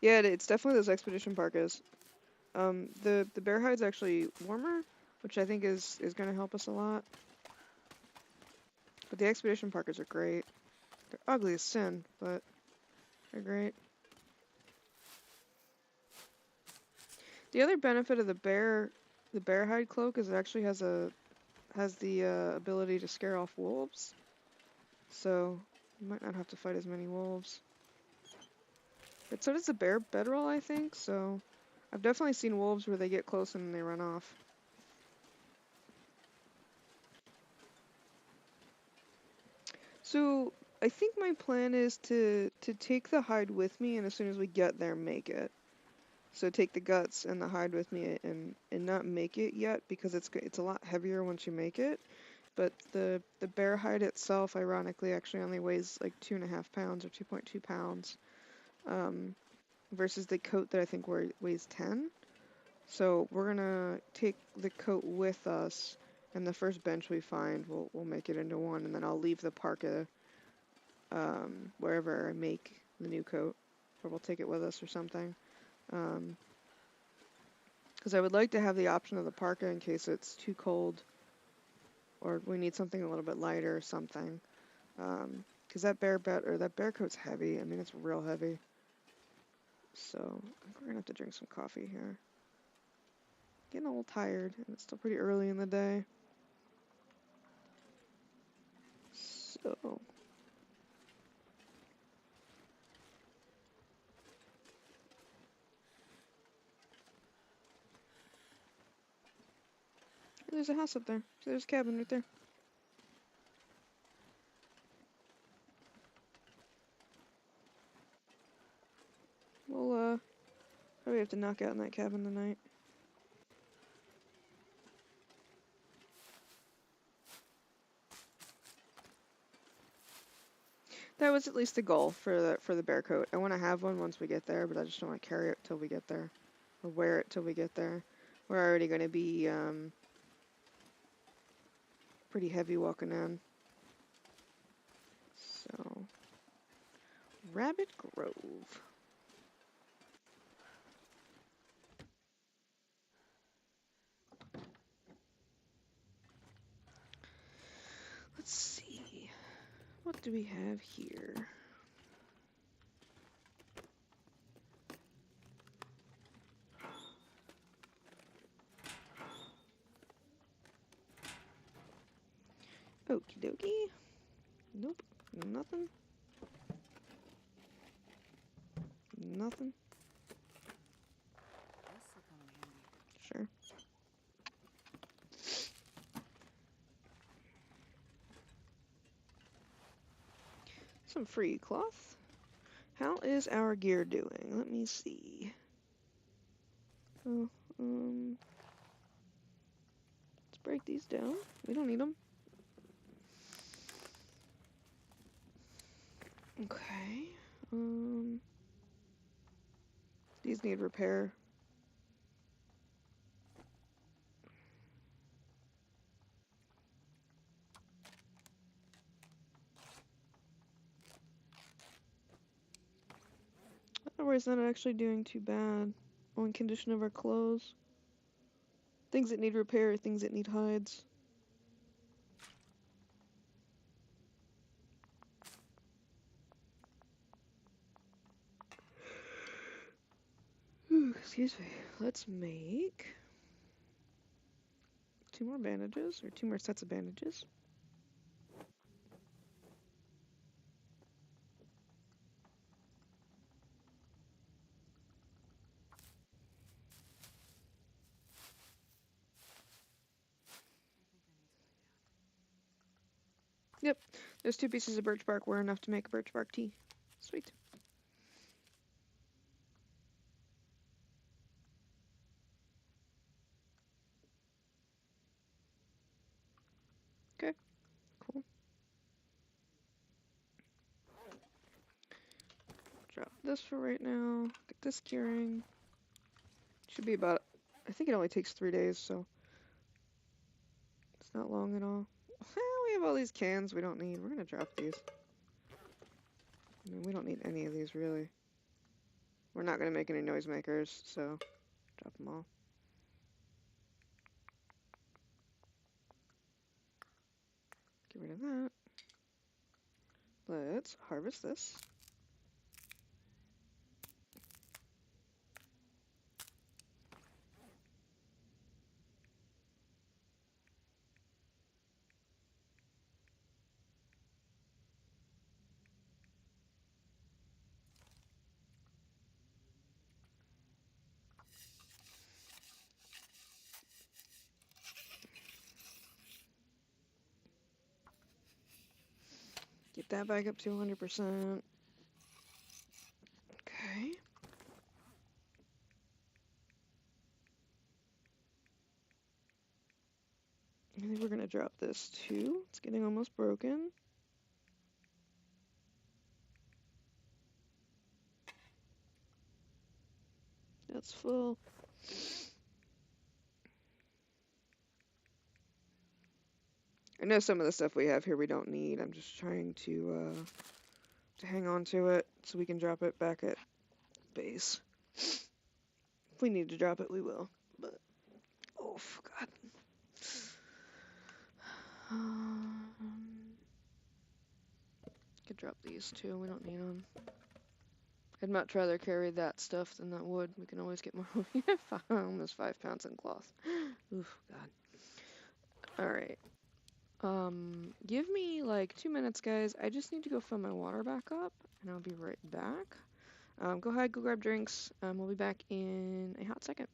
Yeah, it's definitely those expedition parkas. The bear hide's actually warmer, which I think is going to help us a lot. But the expedition parkas are great. They're ugly as sin, but they're great. The other benefit of the bear hide cloak is it actually has the ability to scare off wolves. So you might not have to fight as many wolves. But so does the bear bedroll, I think. So I've definitely seen wolves where they get close and they run off. So I think my plan is to take the hide with me, and as soon as we get there, make it. So take the guts and the hide with me, and not make it yet because it's a lot heavier once you make it. But the bear hide itself, ironically, actually only weighs like 2.5 pounds or 2.2 pounds, versus the coat that I think weighs 10. So we're gonna take the coat with us, and the first bench we find, we'll make it into one, and then I'll leave the parka wherever I make the new coat, or we'll take it with us or something. Because I would like to have the option of the parka in case it's too cold, or we need something a little bit lighter or something. Because that bear coat's heavy. I mean, it's real heavy. So I think we're gonna have to drink some coffee here. Getting a little tired, and it's still pretty early in the day. So there's a house up there. So there's a cabin right there. We'll probably have to knock out in that cabin tonight. That was at least the goal for the bear coat. I want to have one once we get there, but I just don't want to carry it till we get there, or wear it till we get there. We're already going to be pretty heavy walking in. So, Rabbit Grove. Let's see. What do we have here? Okie dokie. Nope. Nothing. Nothing. Sure. Some free cloth. How is our gear doing? Let me see. Oh, let's break these down. We don't need them. Okay. These need repair. Otherwise, not actually doing too bad on condition of our clothes. Things that need repair, things that need hides. Ooh, excuse me. Let's make 2 more bandages, or 2 more sets of bandages. Yep, there's 2 pieces of birch bark were enough to make a birch bark tea. Sweet. Okay, cool. Drop this for right now. Get this curing. Should be about, I think it only takes 3 days, so it's not long at all. We have all these cans we don't need. We're gonna drop these. I mean, we don't need any of these, really. We're not gonna make any noisemakers, so drop them all. Get rid of that. Let's harvest this. Get that back up to 100%. Okay. I think we're gonna drop this too. It's getting almost broken. That's full. I know some of the stuff we have here we don't need. I'm just trying to hang on to it so we can drop it back at base. If we need to drop it, we will. But oh God. Could drop these too. We don't need them. I'd much rather carry that stuff than that wood. We can always get more. Almost 5 pounds in cloth. Oof, God. All right. Give me like 2 minutes, guys. I just need to go fill my water back up, and I'll be right back. Go ahead, go grab drinks. We'll be back in a hot second.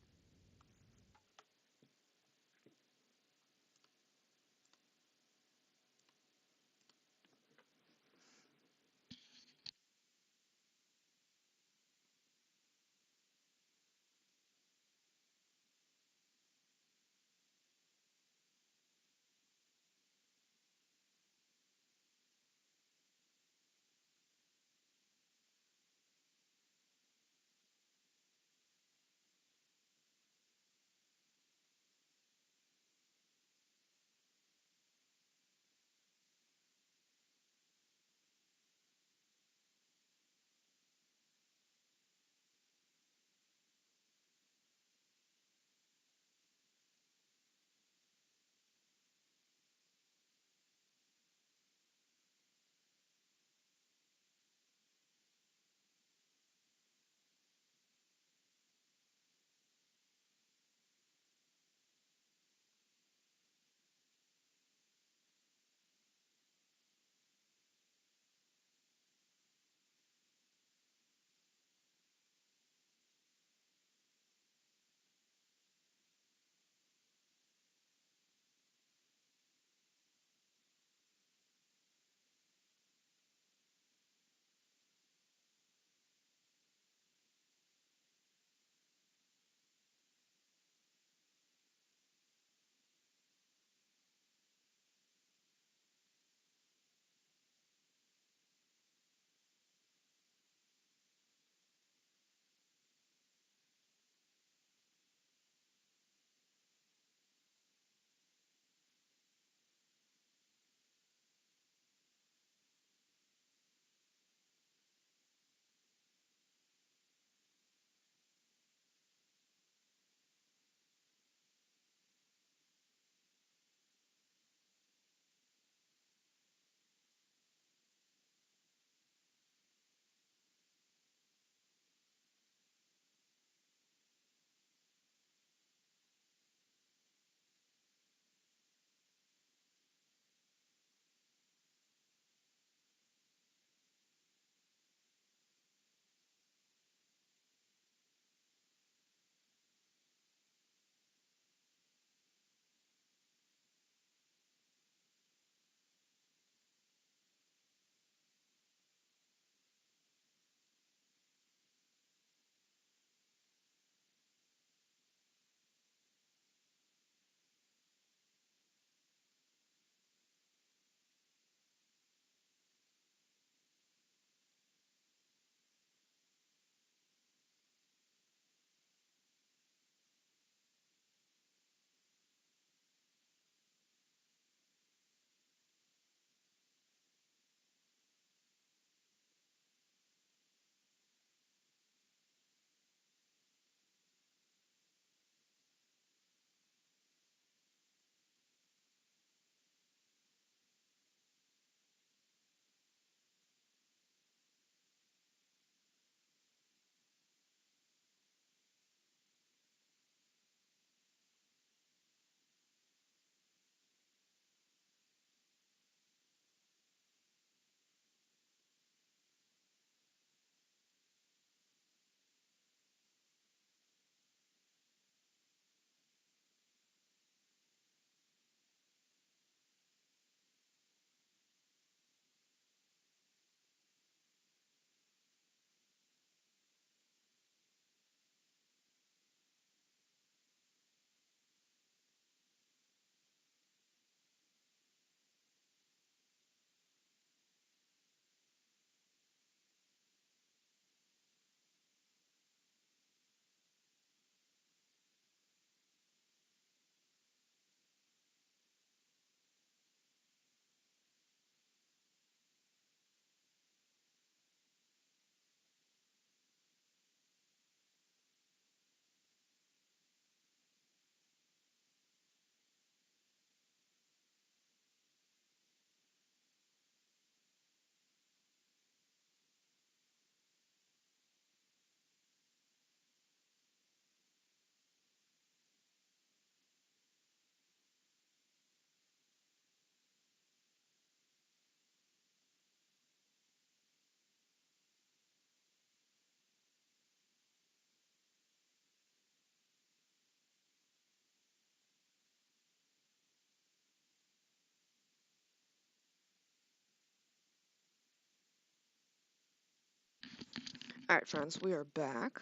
Alright, friends, we are back.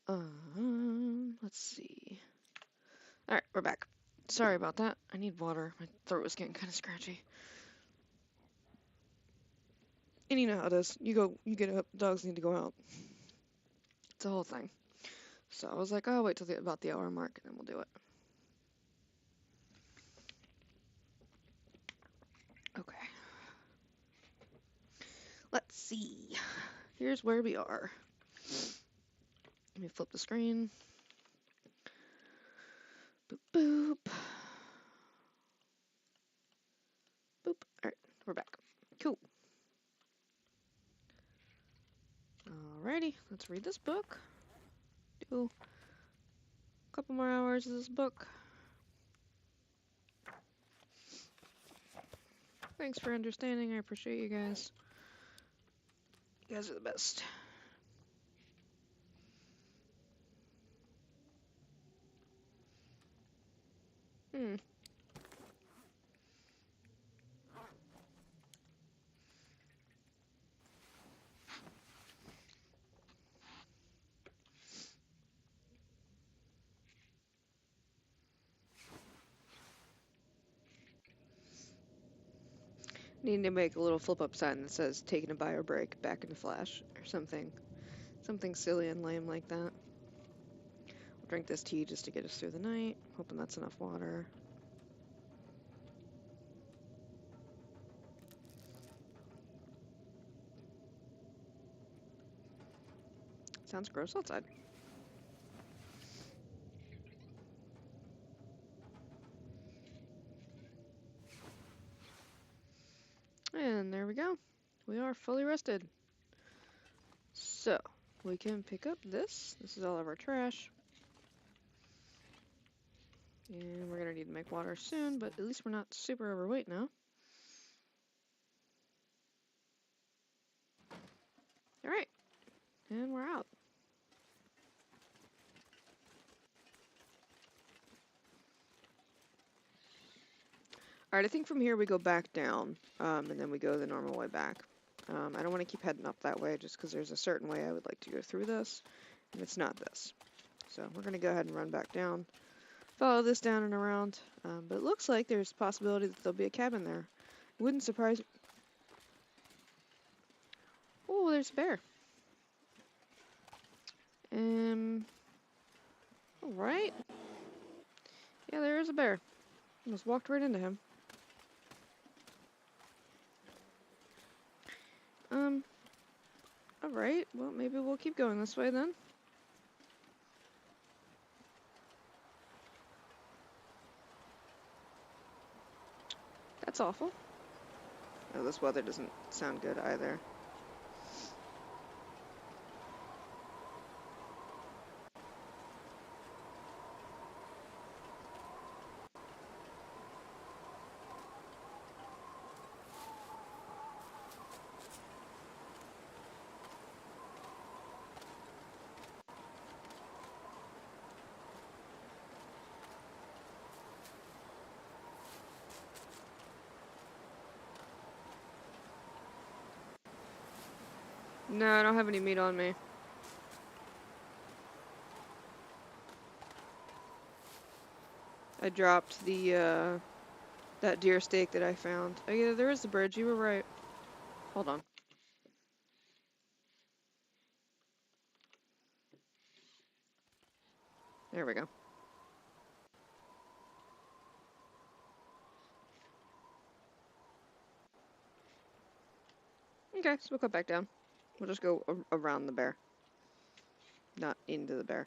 Let's see. Alright, we're back. Sorry about that. I need water. My throat was getting kind of scratchy. And you know how it is. You get up, dogs need to go out. It's a whole thing. So I was like, I'll wait till about the hour mark and then we'll do it. Okay. Let's see. Here's where we are. Let me flip the screen. Boop, boop. Boop. Alright, we're back. Cool. Alrighty, let's read this book. Do a couple more hours of this book. Thanks for understanding. I appreciate you guys. You guys are the best. Need to make a little flip-up sign that says taking a bio break, back into Flash, or something. Something silly and lame like that. We'll drink this tea just to get us through the night. Hoping that's enough water. Sounds gross outside. And there we go. We are fully rested. So, we can pick up this. This is all of our trash. And we're gonna need to make water soon, but at least we're not super overweight now. Alright. And we're out. Alright, I think from here we go back down, and then we go the normal way back. I don't want to keep heading up that way just because there's a certain way I would like to go through this, and it's not this. So we're going to go ahead and run back down, follow this down and around, but it looks like there's a possibility that there'll be a cabin there. It wouldn't surprise me. Oh, there's a bear. Alright. Yeah, there is a bear. Almost walked right into him. Alright, well, maybe we'll keep going this way then. That's awful. Oh, this weather doesn't sound good either. No, I don't have any meat on me. I dropped the, that deer steak that I found. Oh yeah, there is the bridge, you were right. Hold on. There we go. Okay, so we'll cut back down. We'll just go around the bear. Not into the bear.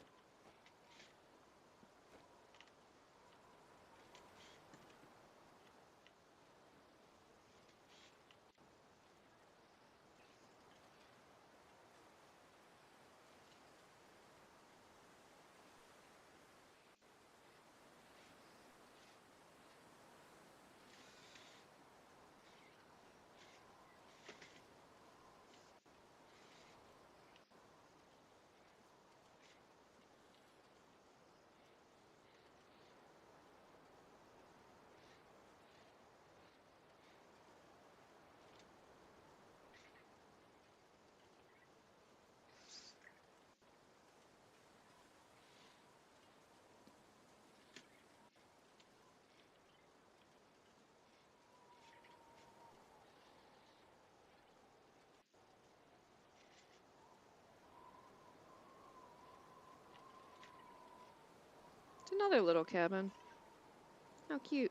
another little cabin. How cute.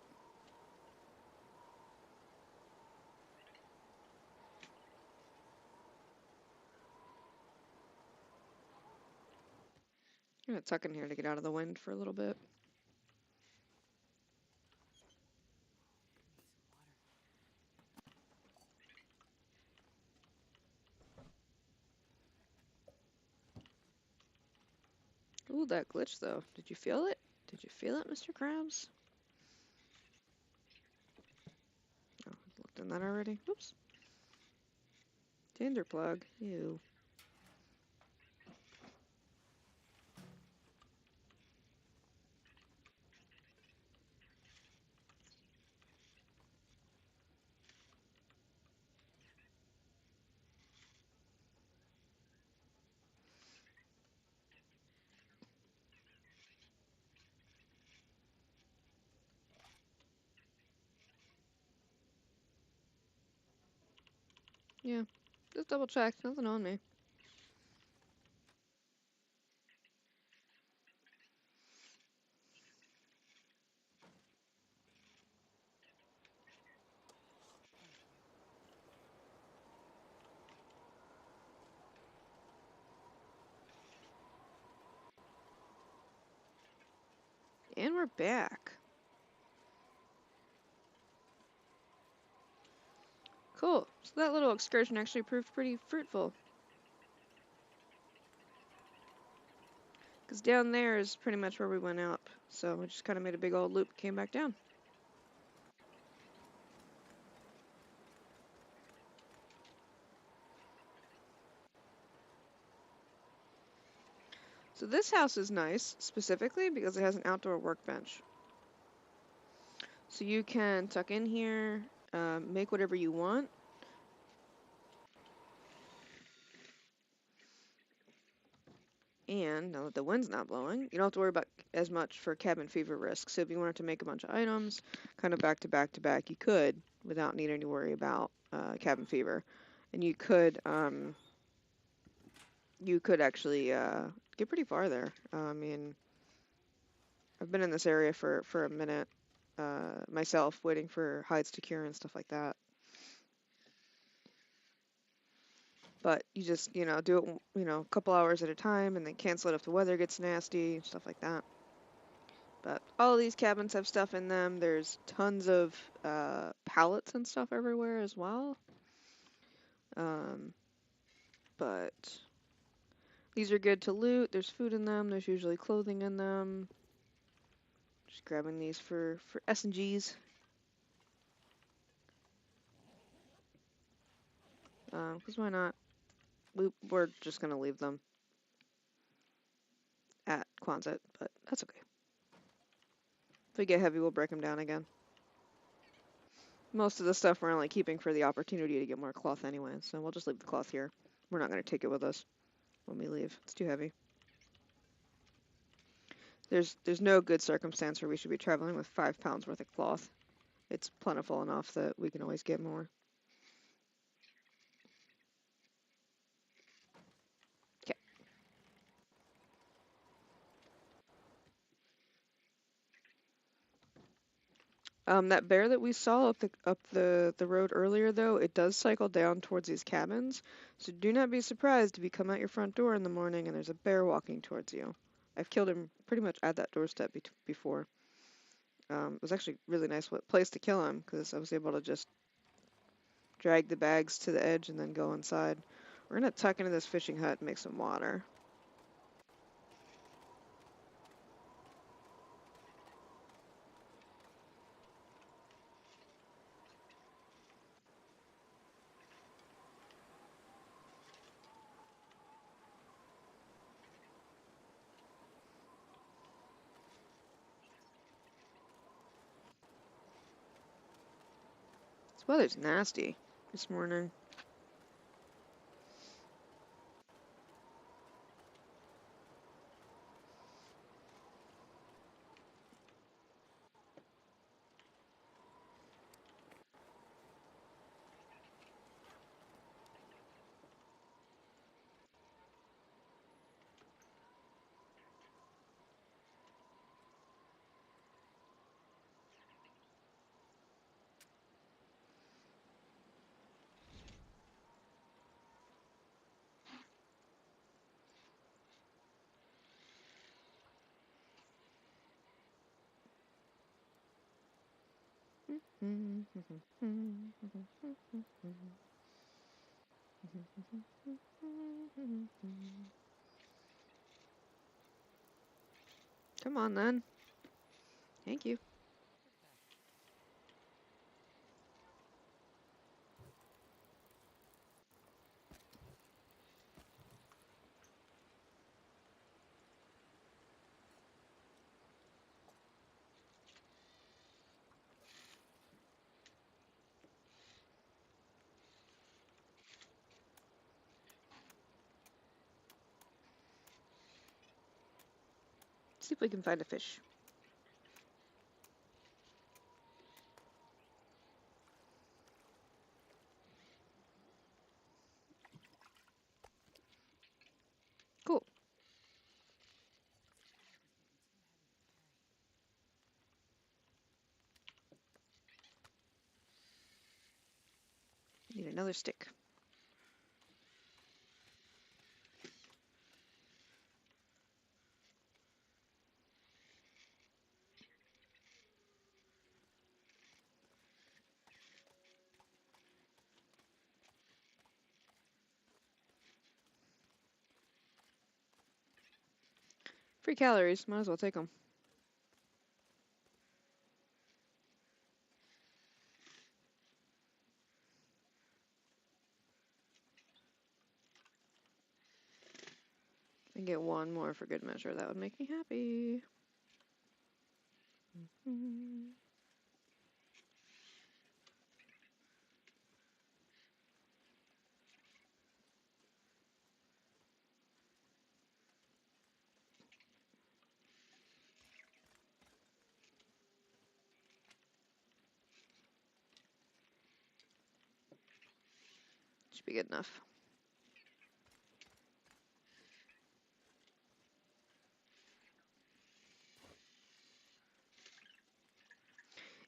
I'm gonna tuck in here to get out of the wind for a little bit. Ooh, that glitch though. Did you feel it? Did you feel it, Mr. Krabs? Oh, I looked in that already. Oops. Tinder plug. Ew. Yeah. Just double check. Nothing on me. And we're back. Cool. So that little excursion actually proved pretty fruitful. Because down there is pretty much where we went up. So we just kind of made a big old loop, came back down. So this house is nice, specifically because it has an outdoor workbench. So you can tuck in here, make whatever you want. And now that the wind's not blowing, you don't have to worry about as much for cabin fever risk. So if you wanted to make a bunch of items, kind of back to back to back, you could without needing to worry about cabin fever. And you could actually get pretty far there. I mean, I've been in this area for a minute myself, waiting for hides to cure and stuff like that. But you just, do it, a couple hours at a time and then cancel it if the weather gets nasty and stuff like that. But all of these cabins have stuff in them. There's tons of pallets and stuff everywhere as well. But these are good to loot. There's food in them. There's usually clothing in them. Just grabbing these for S&Gs. Because why not? We're just going to leave them at Quonset, but that's okay. If we get heavy, we'll break them down again. Most of the stuff we're only keeping for the opportunity to get more cloth anyway, so we'll just leave the cloth here. We're not going to take it with us when we leave. It's too heavy. There's no good circumstance where we should be traveling with 5 pounds worth of cloth. It's plentiful enough that we can always get more. Okay. That bear that we saw up the road earlier, though, it does cycle down towards these cabins. So do not be surprised if you come out your front door in the morning and there's a bear walking towards you. I've killed him pretty much at that doorstep before. It was actually a really nice place to kill him because I was able to just drag the bags to the edge and then go inside. We're gonna tuck into this fishing hut and make some water. This weather's nasty this morning. Come on then. Thank you. See if we can find a fish. Cool. Need another stick. Free calories. Might as well take them. And get one more for good measure. That would make me happy. Should be good enough.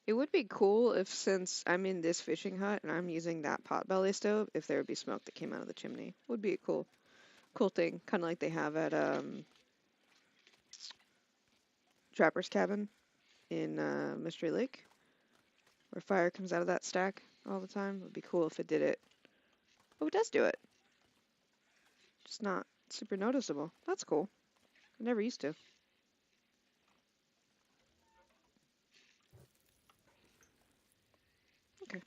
It would be cool if, since I'm in this fishing hut and I'm using that potbelly stove, if there would be smoke that came out of the chimney. Would be a cool thing, kind of like they have at Trapper's Cabin in Mystery Lake, where fire comes out of that stack all the time. It would be cool if it did it. Oh, it does do it. Just not super noticeable. That's cool. I never used to. Okay.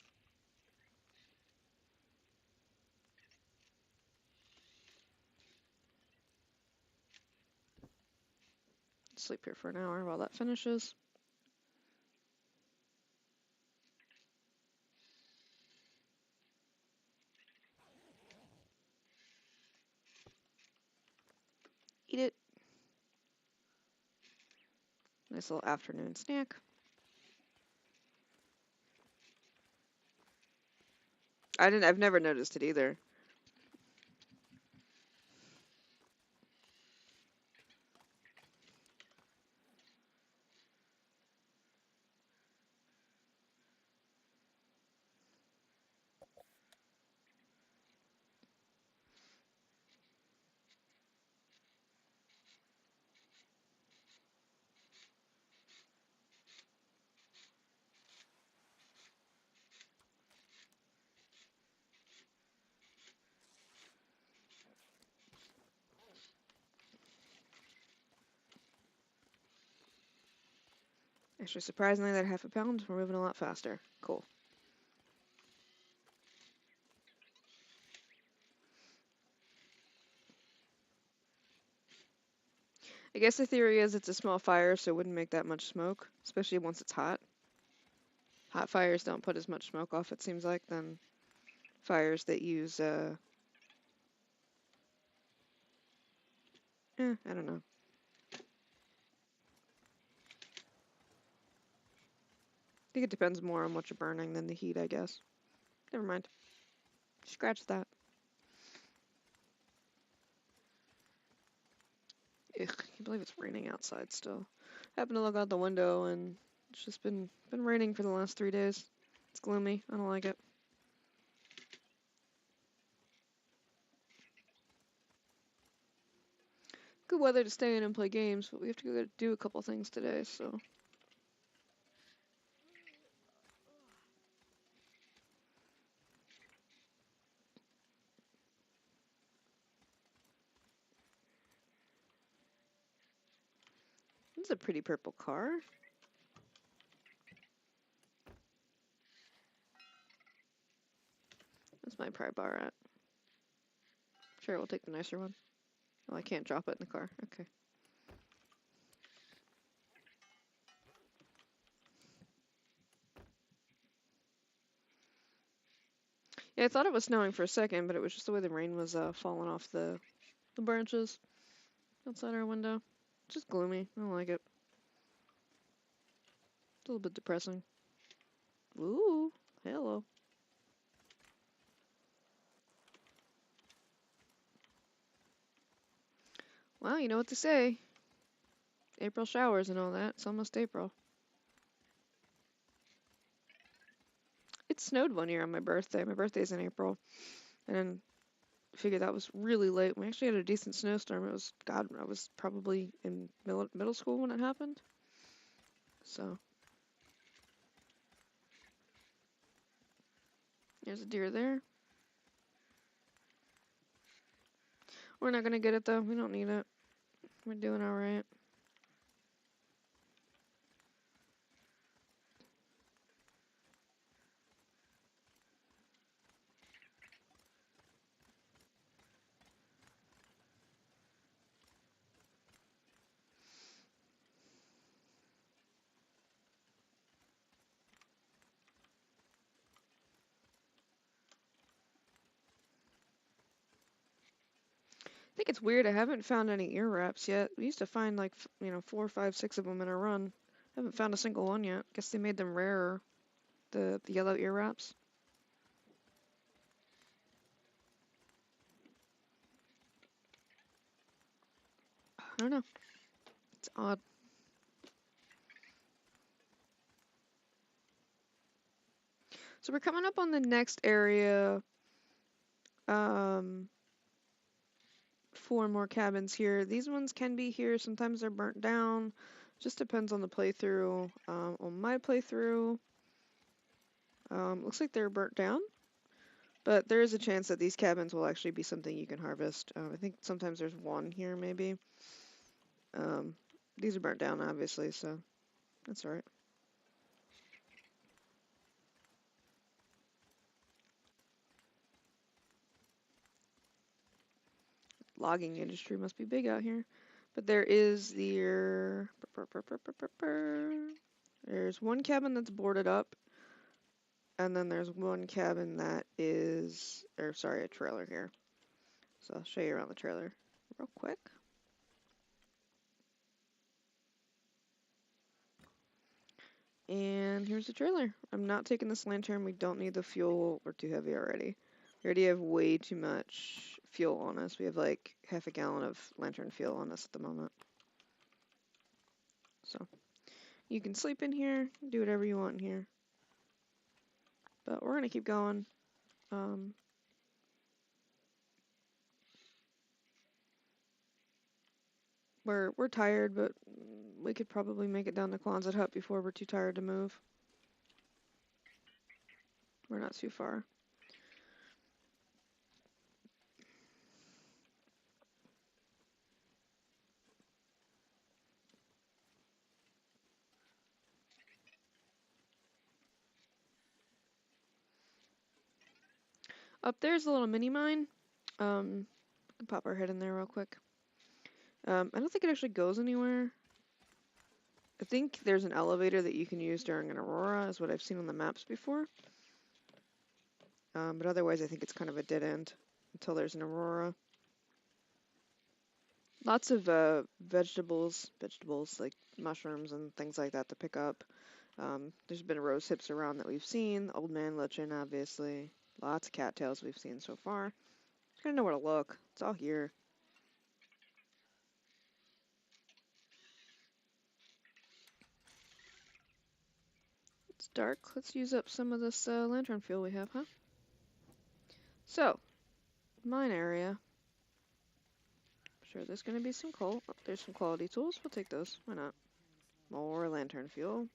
Sleep here for an hour while that finishes. Eat it. Nice little afternoon snack. I've never noticed it either. Actually, surprisingly, that half a pound, we're moving a lot faster. Cool. I guess the theory is it's a small fire, so it wouldn't make that much smoke, especially once it's hot. Hot fires don't put as much smoke off, it seems like, than fires that use, I don't know. I think it depends more on what you're burning than the heat, I guess. Never mind. Scratch that. Ugh, I can't believe it's raining outside still. I happened to look out the window and it's just been raining for the last 3 days. It's gloomy. I don't like it. Good weather to stay in and play games, but we have to go do a couple things today, so. This is a pretty purple car. What's my pry bar at? Sure, we'll take the nicer one. Oh, I can't drop it in the car. Okay. Yeah, I thought it was snowing for a second, but it was just the way the rain was falling off the branches outside our window. It's just gloomy. I don't like it. It's a little bit depressing. Ooh, hello. Well, you know what to say. April showers and all that. It's almost April. It snowed one year on my birthday. My birthday's in April. And I figured that was really late. We actually had a decent snowstorm. It was, God, I was probably in middle school when it happened. So, there's a deer there. We're not gonna get it though. We don't need it. We're doing alright. I think it's weird. I haven't found any ear wraps yet. We used to find like, 4, 5, 6 of them in a run. Haven't found a single one yet. Guess they made them rarer. The yellow ear wraps. I don't know. It's odd. So we're coming up on the next area. 4 more cabins here. These ones can be here. Sometimes they're burnt down. Just depends on the playthrough. On my playthrough, looks like they're burnt down. But there is a chance that these cabins will actually be something you can harvest. I think sometimes there's one here, maybe. These are burnt down, obviously, so that's alright. Logging industry must be big out here. But there is the... There's one cabin that's boarded up. And then there's one cabin that is... Or, sorry, a trailer here. So I'll show you around the trailer real quick. And here's the trailer. I'm not taking this lantern. We don't need the fuel. We're too heavy already. We already have way too much fuel on us. We have like half a gallon of lantern fuel on us at the moment. So you can sleep in here, do whatever you want in here. But we're gonna keep going. We're tired, but we could probably make it down to Quonset Hut before we're too tired to move. We're not too far. Up there's a little mini mine. We can pop our head in there real quick. I don't think it actually goes anywhere. I think there's an elevator that you can use during an aurora, is what I've seen on the maps before. But otherwise, I think it's kind of a dead end until there's an aurora. Lots of vegetables like mushrooms and things like that to pick up. There's been rose hips around that we've seen. Old man lichen, obviously. Lots of cattails we've seen so far. Just gotta know where to look. It's all here. It's dark. Let's use up some of this lantern fuel we have, huh? So, mine area. I'm sure there's gonna be some coal. Oh, there's some quality tools. We'll take those. Why not? More lantern fuel.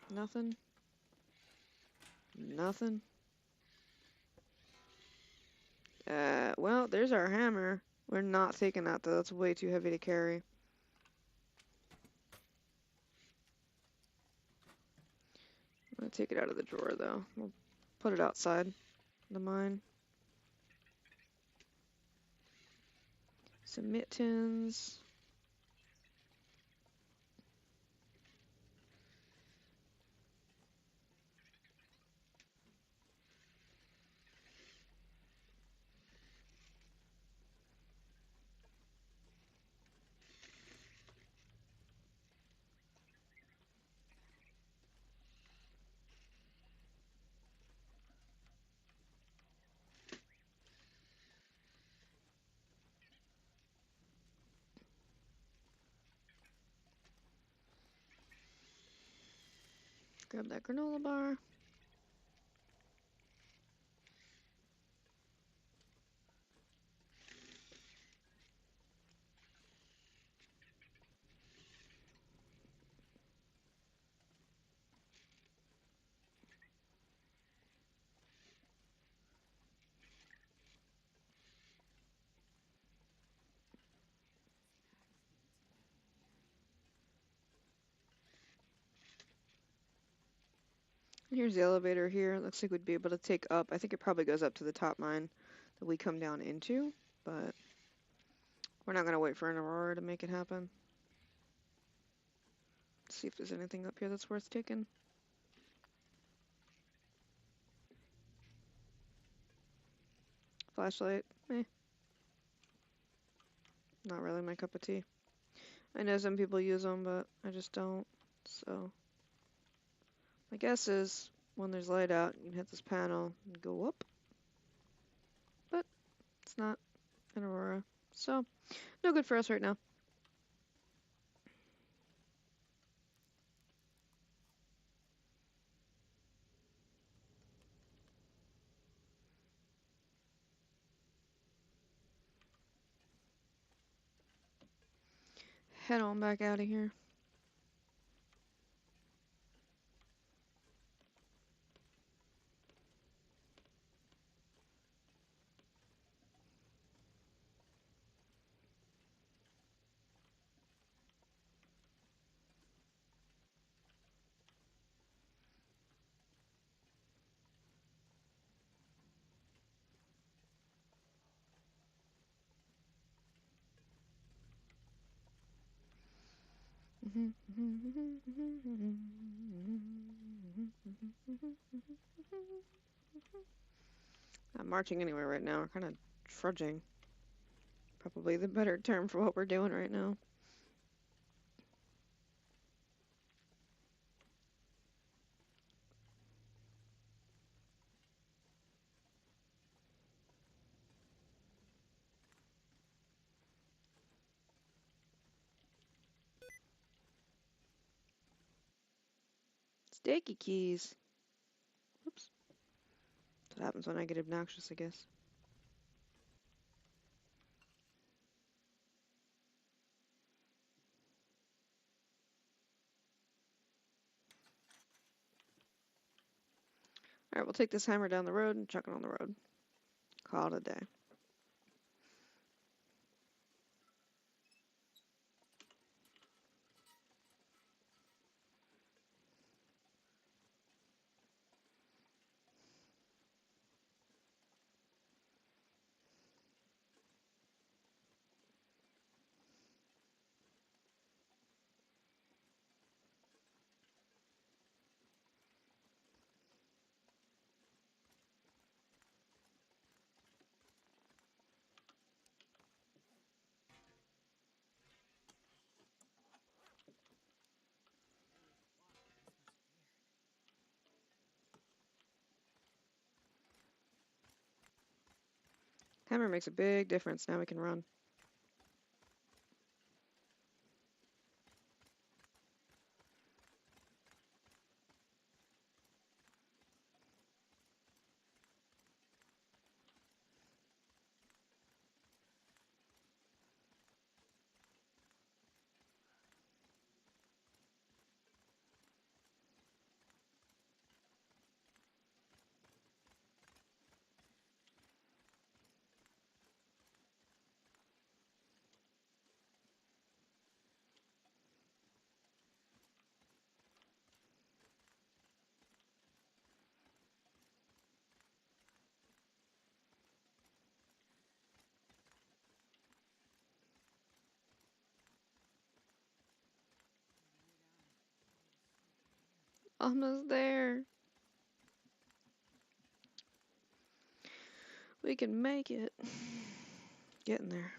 Nothing. Nothing. Well, there's our hammer. We're not taking that though. That's way too heavy to carry. I'm gonna take it out of the drawer though. We'll put it outside the mine. Some mittens. Grab that granola bar. Here's the elevator here. It looks like we'd be able to take up. I think it probably goes up to the top mine that we come down into, but we're not gonna wait for an aurora to make it happen. Let's see if there's anything up here that's worth taking. Flashlight, not really my cup of tea. I know some people use them, but I just don't. So my guess is when there's light out, you can hit this panel and go up, but it's not an aurora, so no good for us right now. Head on back out of here. Not marching anywhere right now. We're kind of trudging. Probably the better term for what we're doing right now. Sticky keys. Oops. That's what happens when I get obnoxious, I guess. Alright, we'll take this hammer down the road and chuck it on the road. Call it a day. Hammer makes a big difference. Now we can run. Almost there. We can make it. Getting there.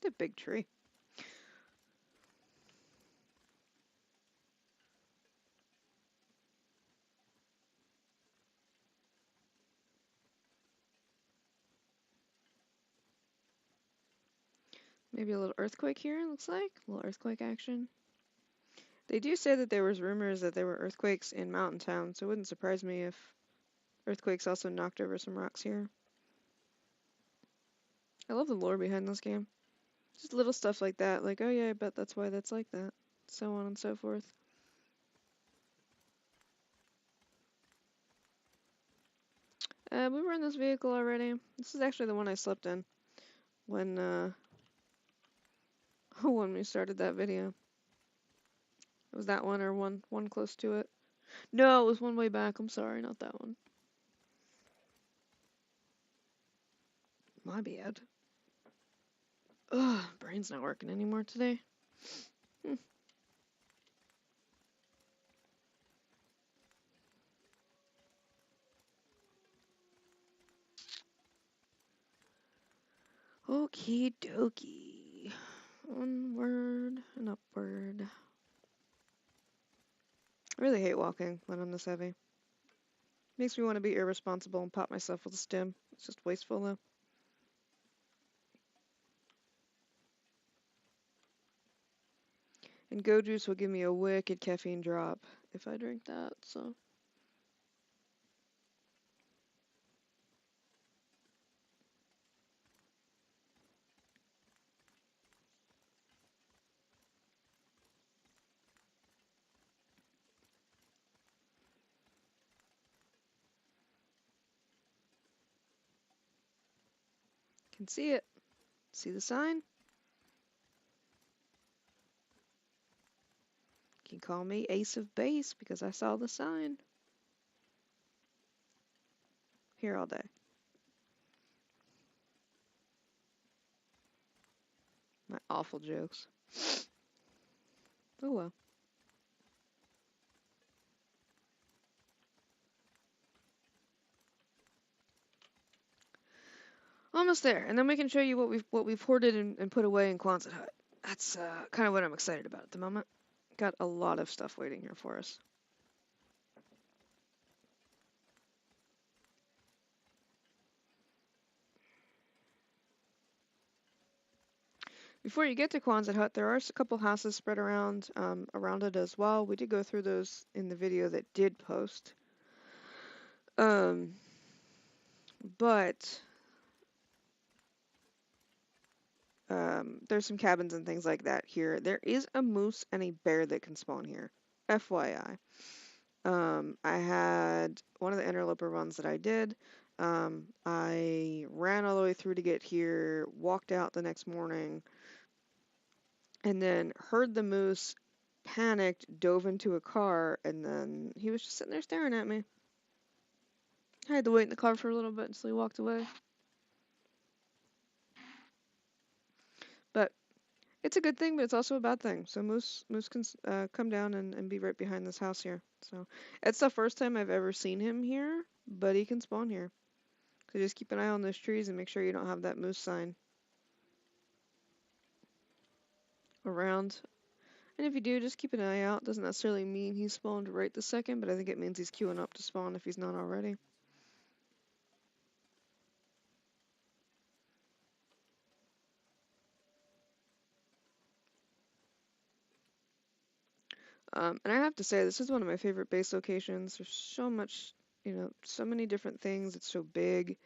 The big tree. Maybe a little earthquake here, looks like. A little earthquake action. They do say that there was rumors that there were earthquakes in Mountain Town, so it wouldn't surprise me if earthquakes also knocked over some rocks here. I love the lore behind this game. Just little stuff like that, like, oh yeah, I bet that's why that's like that. So on and so forth. We were in this vehicle already. This is actually the one I slept in when when we started that video. It was that one or one close to it. No, it was one way back. I'm sorry, not that one. My bad. Ugh, brain's not working anymore today. Okie dokie. Onward and upward. I really hate walking when I'm this heavy. Makes me want to be irresponsible and pop myself with a stim. It's just wasteful though. And Go Juice will give me a wicked caffeine drop if I drink that, so. Can see it. See the sign? Can call me Ace of Base because I saw the sign. Here all day. My awful jokes. Oh well. Almost there, and then we can show you what we've hoarded and put away in Quonset Hut. That's kind of what I'm excited about at the moment. Got a lot of stuff waiting here for us. Before you get to Quonset Hut, there are a couple houses spread around around it as well. We did go through those in the video that did post. But there's some cabins and things like that here. There is a moose and a bear that can spawn here. FYI. I had one of the interloper runs that I did. I ran all the way through to get here, walked out the next morning, and then heard the moose, panicked, dove into a car, and then he was just sitting there staring at me. I had to wait in the car for a little bit until he walked away. But it's a good thing, but it's also a bad thing. So moose can come down and be right behind this house here. So it's the first time I've ever seen him here, but he can spawn here. So just keep an eye on those trees and make sure you don't have that moose sign around. And if you do, just keep an eye out. Doesn't necessarily mean he spawned right this second, but I think it means he's queuing up to spawn if he's not already. And I have to say, this is one of my favorite base locations. There's so much, so many different things. It's so big.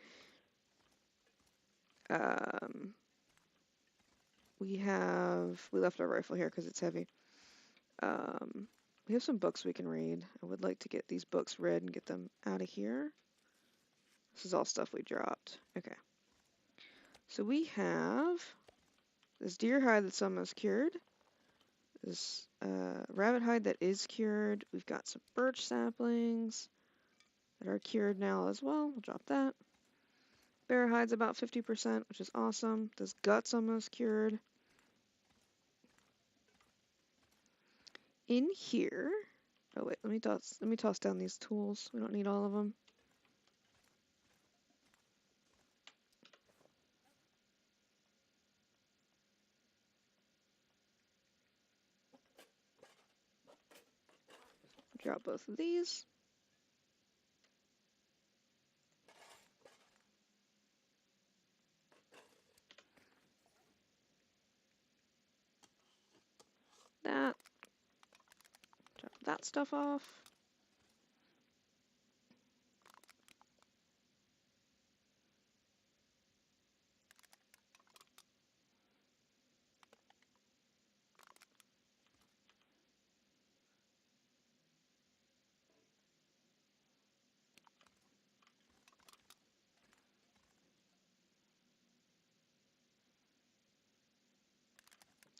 We left our rifle here because it's heavy. We We have some books we can read. I would like to get these books read and get them out of here. This is all stuff we dropped. Okay. So we have this deer hide that's almost cured. This rabbit hide that is cured. We've got some birch saplings that are cured now as well. We'll drop that. Bear hide's about 50%, which is awesome. This gut's almost cured. In here, oh wait, let me toss down these tools. We don't need all of them. Drop both of these. That. Drop that stuff off.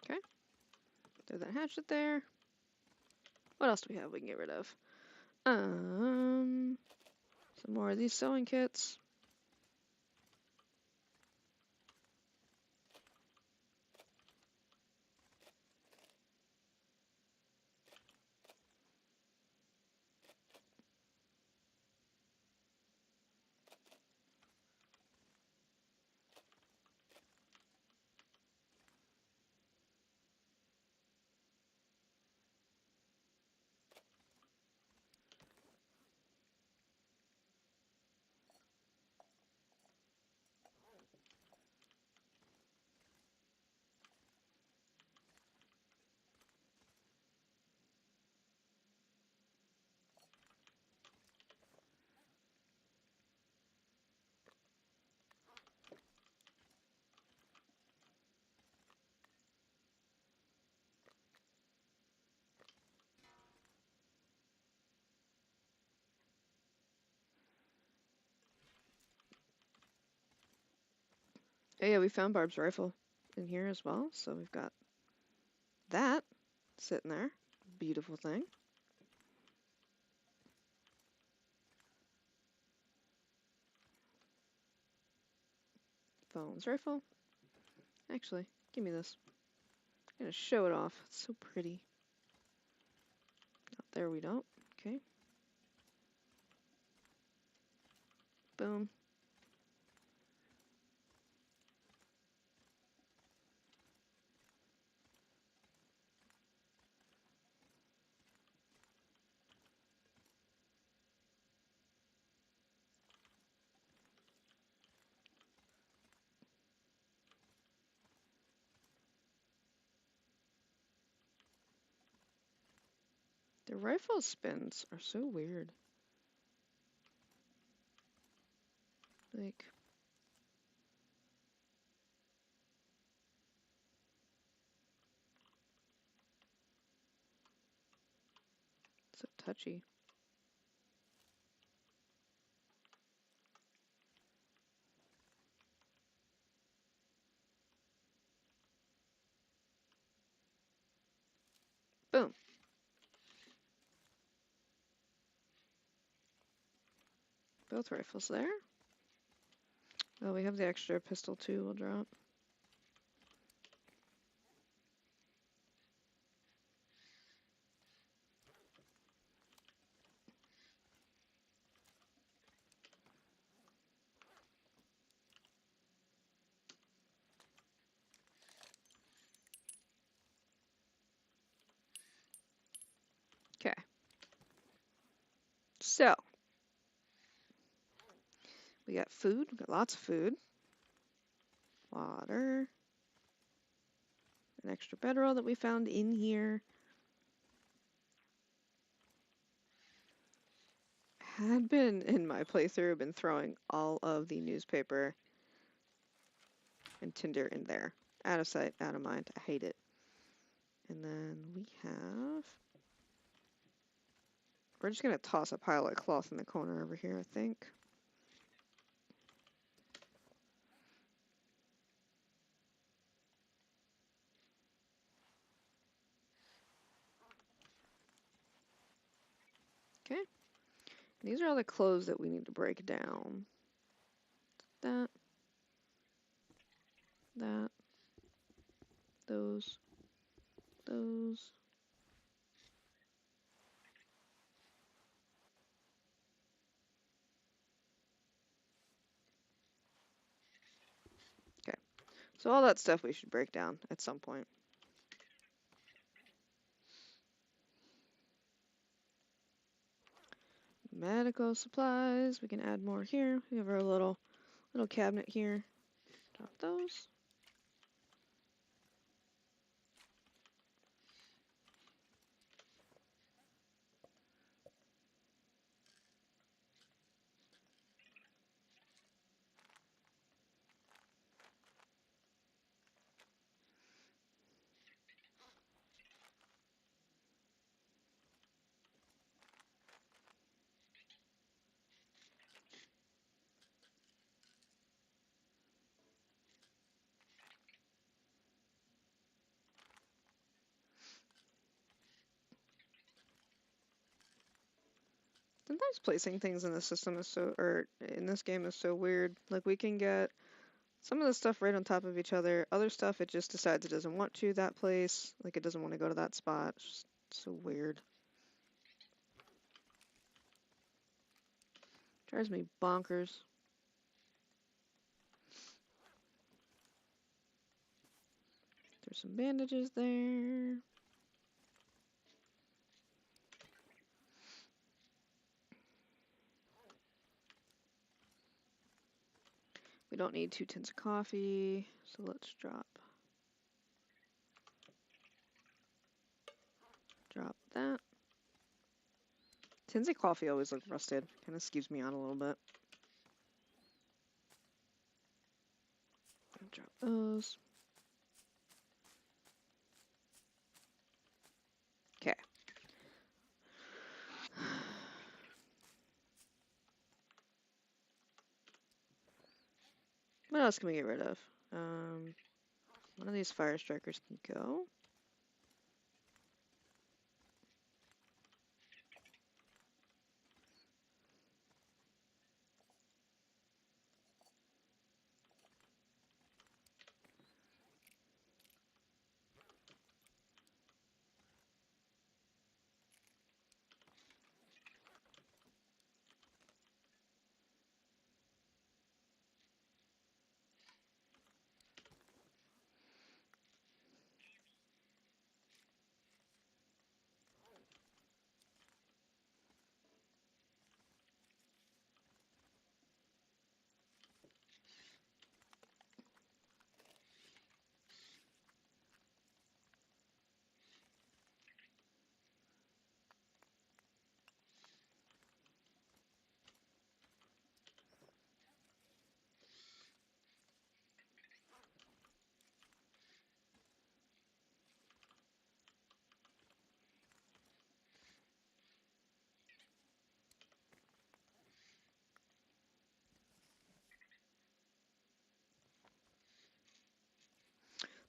Okay. Throw that hatchet there. What else do we have we can get rid of? Some more of these sewing kits. Oh yeah, we found Barb's rifle in here as well, so we've got that sitting there. Beautiful thing. Phone's rifle. Actually, give me this. I'm gonna show it off. It's so pretty. Oh, there we don't. Okay. Boom. The rifle spins are so weird. Like, so touchy. Boom. Both rifles there. Oh, we have the extra pistol too, we'll drop. Okay. So, we got food, we got lots of food. Water. An extra bedroll that we found in here. Had been, in my playthrough, been throwing all of the newspaper and tinder in there. Out of sight, out of mind. I hate it. And then we have We're just gonna toss a pile of cloth in the corner over here, I think. Okay. These are all the clothes that we need to break down. That. That. Those. Those. Okay. So all that stuff we should break down at some point. Medical supplies. We can add more here. We have our little cabinet here. Drop those. Sometimes placing things in the system is so, or in this game is so weird. Like we can get some of the stuff right on top of each other. Other stuff it just decides it doesn't want to that place. Like it doesn't want to go to that spot. It's just so weird. Drives me bonkers. There's some bandages there. We don't need 2 tins of coffee, so let's drop that. Tins of coffee always look rusted. Kind of skeeves me on a little bit. Drop those. Okay. What else can we get rid of? One of these fire strikers can go.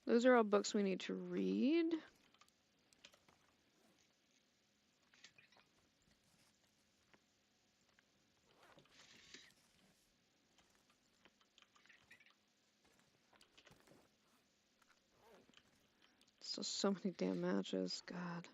Those are all books we need to read. Still so many damn matches. God.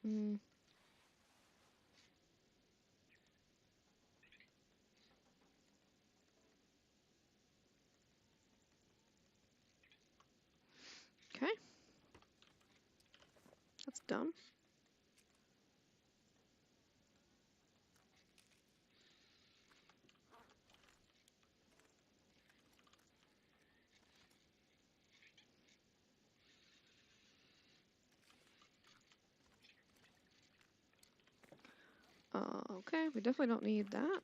Mm. Okay. That's dumb. Okay, we definitely don't need that.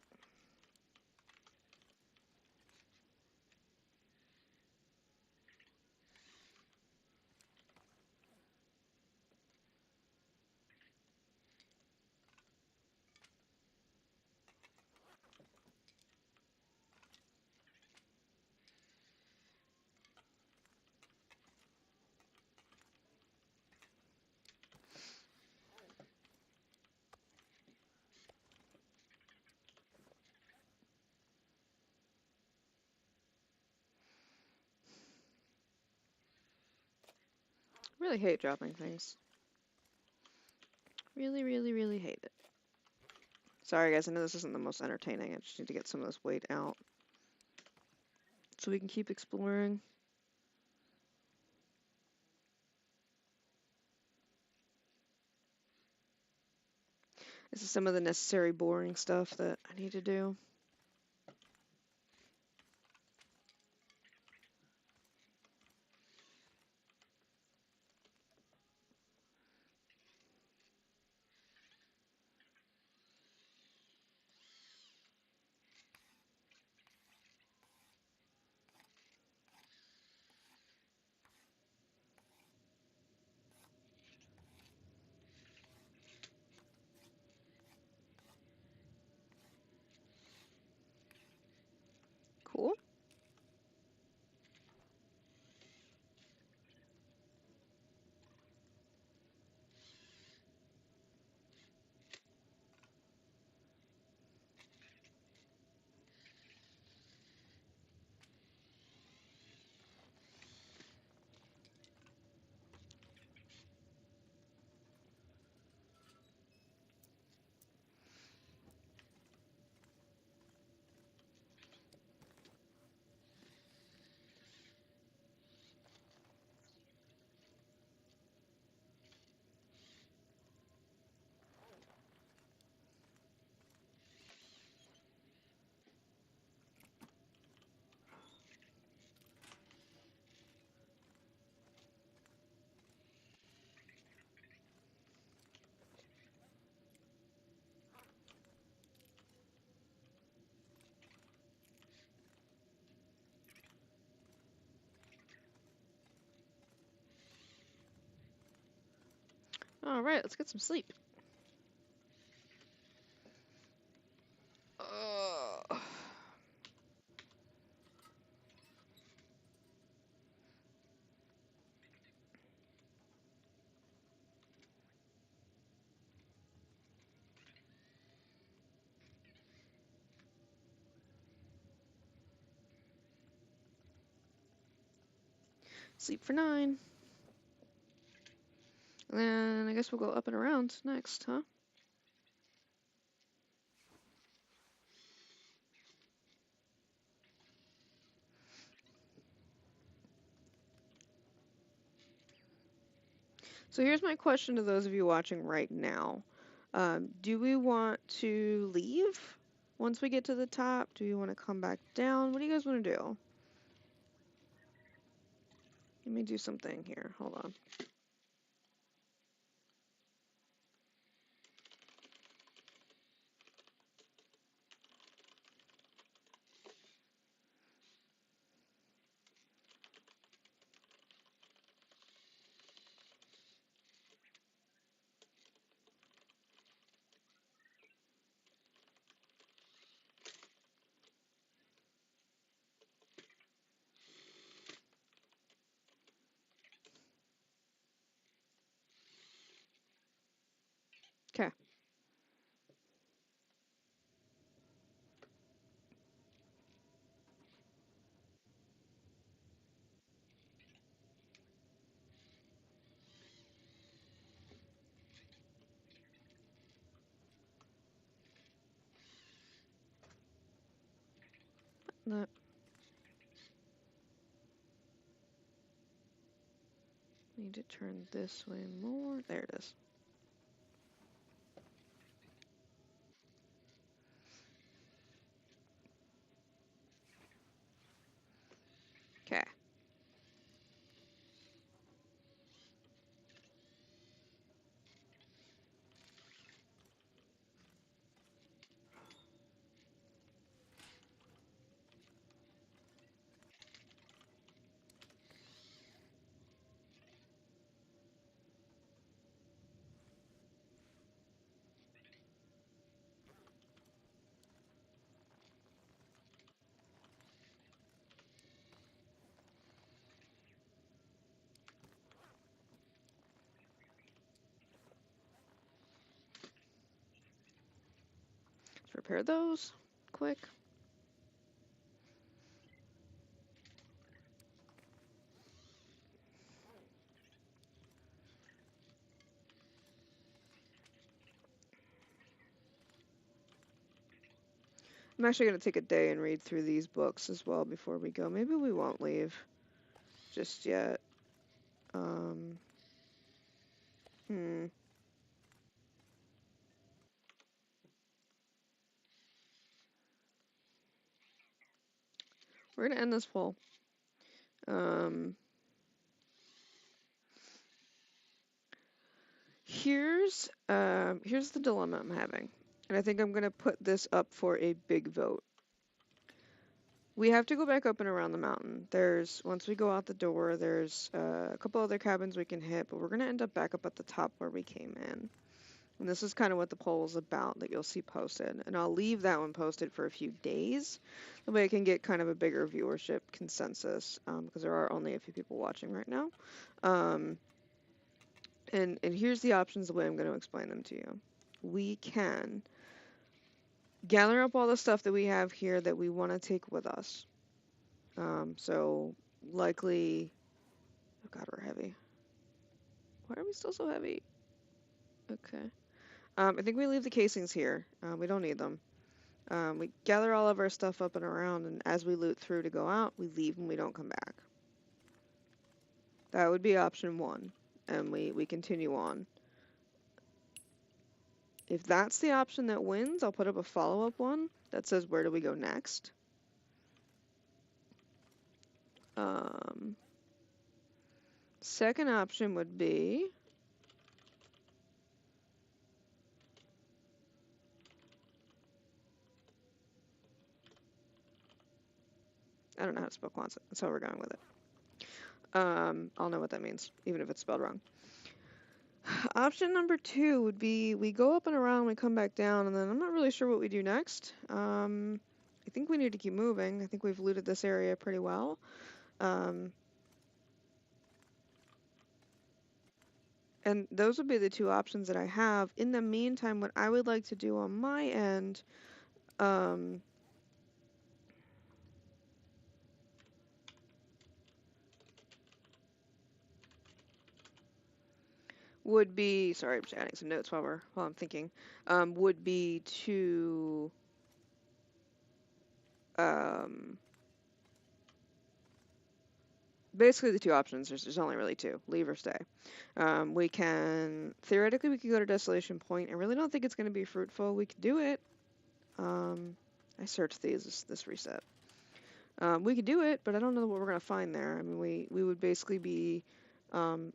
Really hate dropping things. Really, really, really hate it. Sorry guys, I know this isn't the most entertaining. I just need to get some of this weight out so we can keep exploring. This is some of the necessary boring stuff that I need to do. Cool. Alright, let's get some sleep. Sleep for 9. And then I guess we'll go up and around next, huh? So here's my question to those of you watching right now. Do we want to leave once we get to the top? Do you want to come back down? What do you guys want to do? Let me do something here. Hold on. Okay. That. Need to turn this way more. There it is. Okay. repair those quick. I'm actually going to take a day and read through these books as well before we go. Maybe we won't leave just yet. Hmm. We're going to end this poll. Here's the dilemma I'm having. And I think I'm going to put this up for a big vote. We have to go back up and around the mountain. Once we go out the door, there's a couple other cabins we can hit, but we're going to end up back up at the top where we came in. And this is kind of what the poll is about that you'll see posted. And I'll leave that one posted for a few days. That way I can get kind of a bigger viewership consensus, because there are only a few people watching right now. And here's the options the way I'm going to explain them to you. We can gather up all the stuff that we have here that we want to take with us. So likely, oh God, we're heavy. Why are we still so heavy? Okay. I think we leave the casings here. We don't need them. We gather all of our stuff up and around, and as we loot through to go out, we leave and we don't come back. That would be option one, and we continue on. If that's the option that wins, I'll put up a follow-up one that says, where do we go next? Second option would be I don't know how to spell Quonset. That's how we're going with it. I'll know what that means, even if it's spelled wrong. Option number 2 would be we go up and around, we come back down, and then I'm not really sure what we do next. I think we need to keep moving. I think we've looted this area pretty well. And those would be the two options that I have. In the meantime, what I would like to do on my end, would be, sorry, I'm just adding some notes while I'm thinking, would be to basically the two options. There's only really two: leave or stay. We can theoretically we could go to Desolation Point. I really don't think it's going to be fruitful. We could do it. I searched this reset. We could do it, but I don't know what we're going to find there. I mean, we would basically be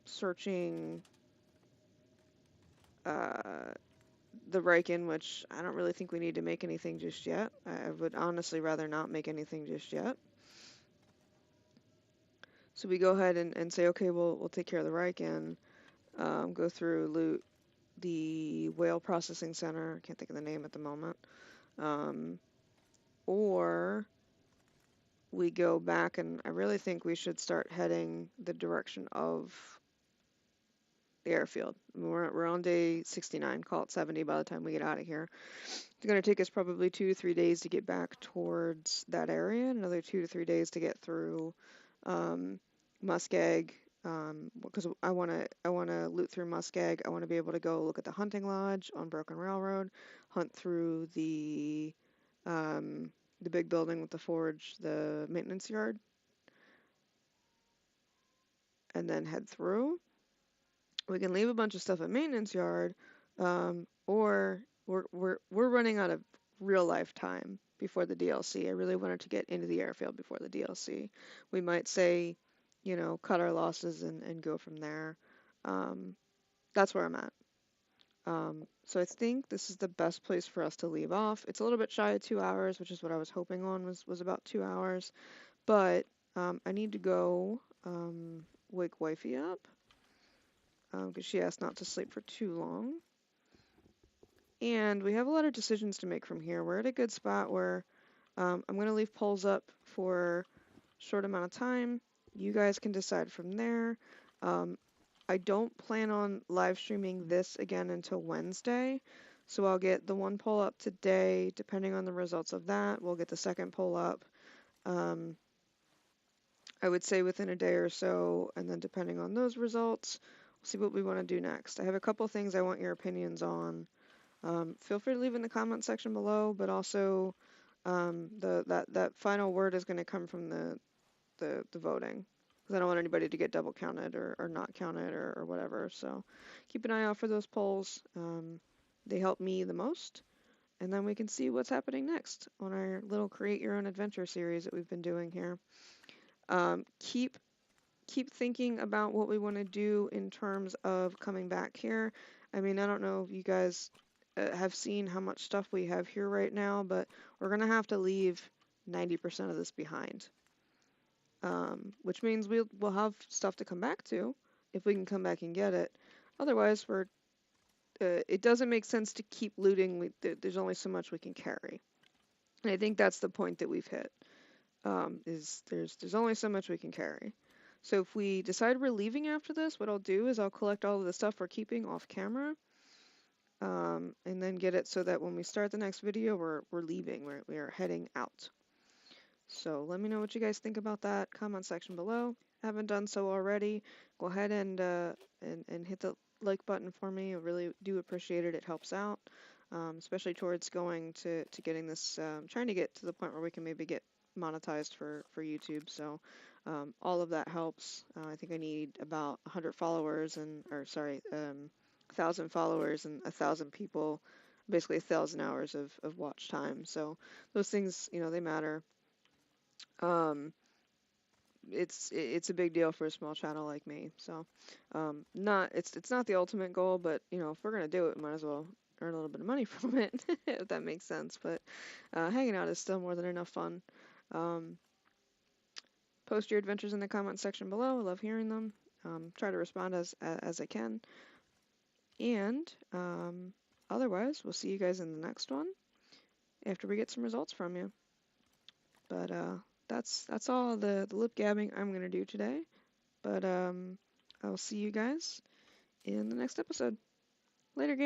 searching the Riken, which I don't really think we need to make anything just yet. I would honestly rather not make anything just yet. So we go ahead and say, okay, we'll take care of the Riken, go through, loot the whale processing center. I can't think of the name at the moment. Or we go back, and I really think we should start heading the direction of the airfield. We're on day 69, call it 70 by the time we get out of here. It's going to take us probably 2 to 3 days to get back towards that area, another 2 to 3 days to get through Muskeg, because I want to loot through Muskeg. I want to be able to go look at the hunting lodge on Broken Railroad, hunt through the big building with the forge, the maintenance yard, and then head through. We can leave a bunch of stuff at maintenance yard, or we're running out of real life time before the DLC. I really wanted to get into the airfield before the DLC. We might say, you know, cut our losses and go from there. That's where I'm at. So I think this is the best place for us to leave off. It's a little bit shy of 2 hours, which is what I was hoping on was about 2 hours. But I need to go wake wifey up, because she asked not to sleep for too long. And we have a lot of decisions to make from here. We're at a good spot where I'm going to leave polls up for a short amount of time. You guys can decide from there. I don't plan on live streaming this again until Wednesday. So I'll get the one poll up today. Depending on the results of that, we'll get the second poll up. I would say within a day or so, and then depending on those results, we'll see what we want to do next. I have a couple things I want your opinions on. Feel free to leave in the comment section below, but also that final word is going to come from the voting, because I don't want anybody to get double counted or not counted or whatever. So keep an eye out for those polls. They help me the most, and then we can see what's happening next on our little Create Your Own Adventure series that we've been doing here. Keep thinking about what we want to do in terms of coming back here. I mean, I don't know if you guys have seen how much stuff we have here right now, but we're going to have to leave 90% of this behind, which means we'll have stuff to come back to if we can come back and get it. Otherwise, it doesn't make sense to keep looting. There's only so much we can carry. And I think that's the point that we've hit, is there's only so much we can carry. So if we decide we're leaving after this, what I'll do is I'll collect all of the stuff we're keeping off camera, and then get it so that when we start the next video, we're leaving, we are heading out. So let me know what you guys think about that. Comment section below. Haven't done so already, go ahead and hit the like button for me. I really do appreciate it. It helps out, especially towards going to getting this, trying to get to the point where we can maybe get monetized for YouTube. So all of that helps. I think I need about 100 followers and, or sorry, 1,000 followers and 1,000 people, basically 1,000 hours of watch time. So those things, you know, they matter. It's a big deal for a small channel like me. So it's not the ultimate goal, but you know, if we're gonna do it, we might as well earn a little bit of money from it, if that makes sense. But hanging out is still more than enough fun. Post your adventures in the comment section below. I love hearing them. Try to respond as I can. And otherwise, we'll see you guys in the next one after we get some results from you. But that's all the lip gabbing I'm gonna do today. But I'll see you guys in the next episode. Later, guys.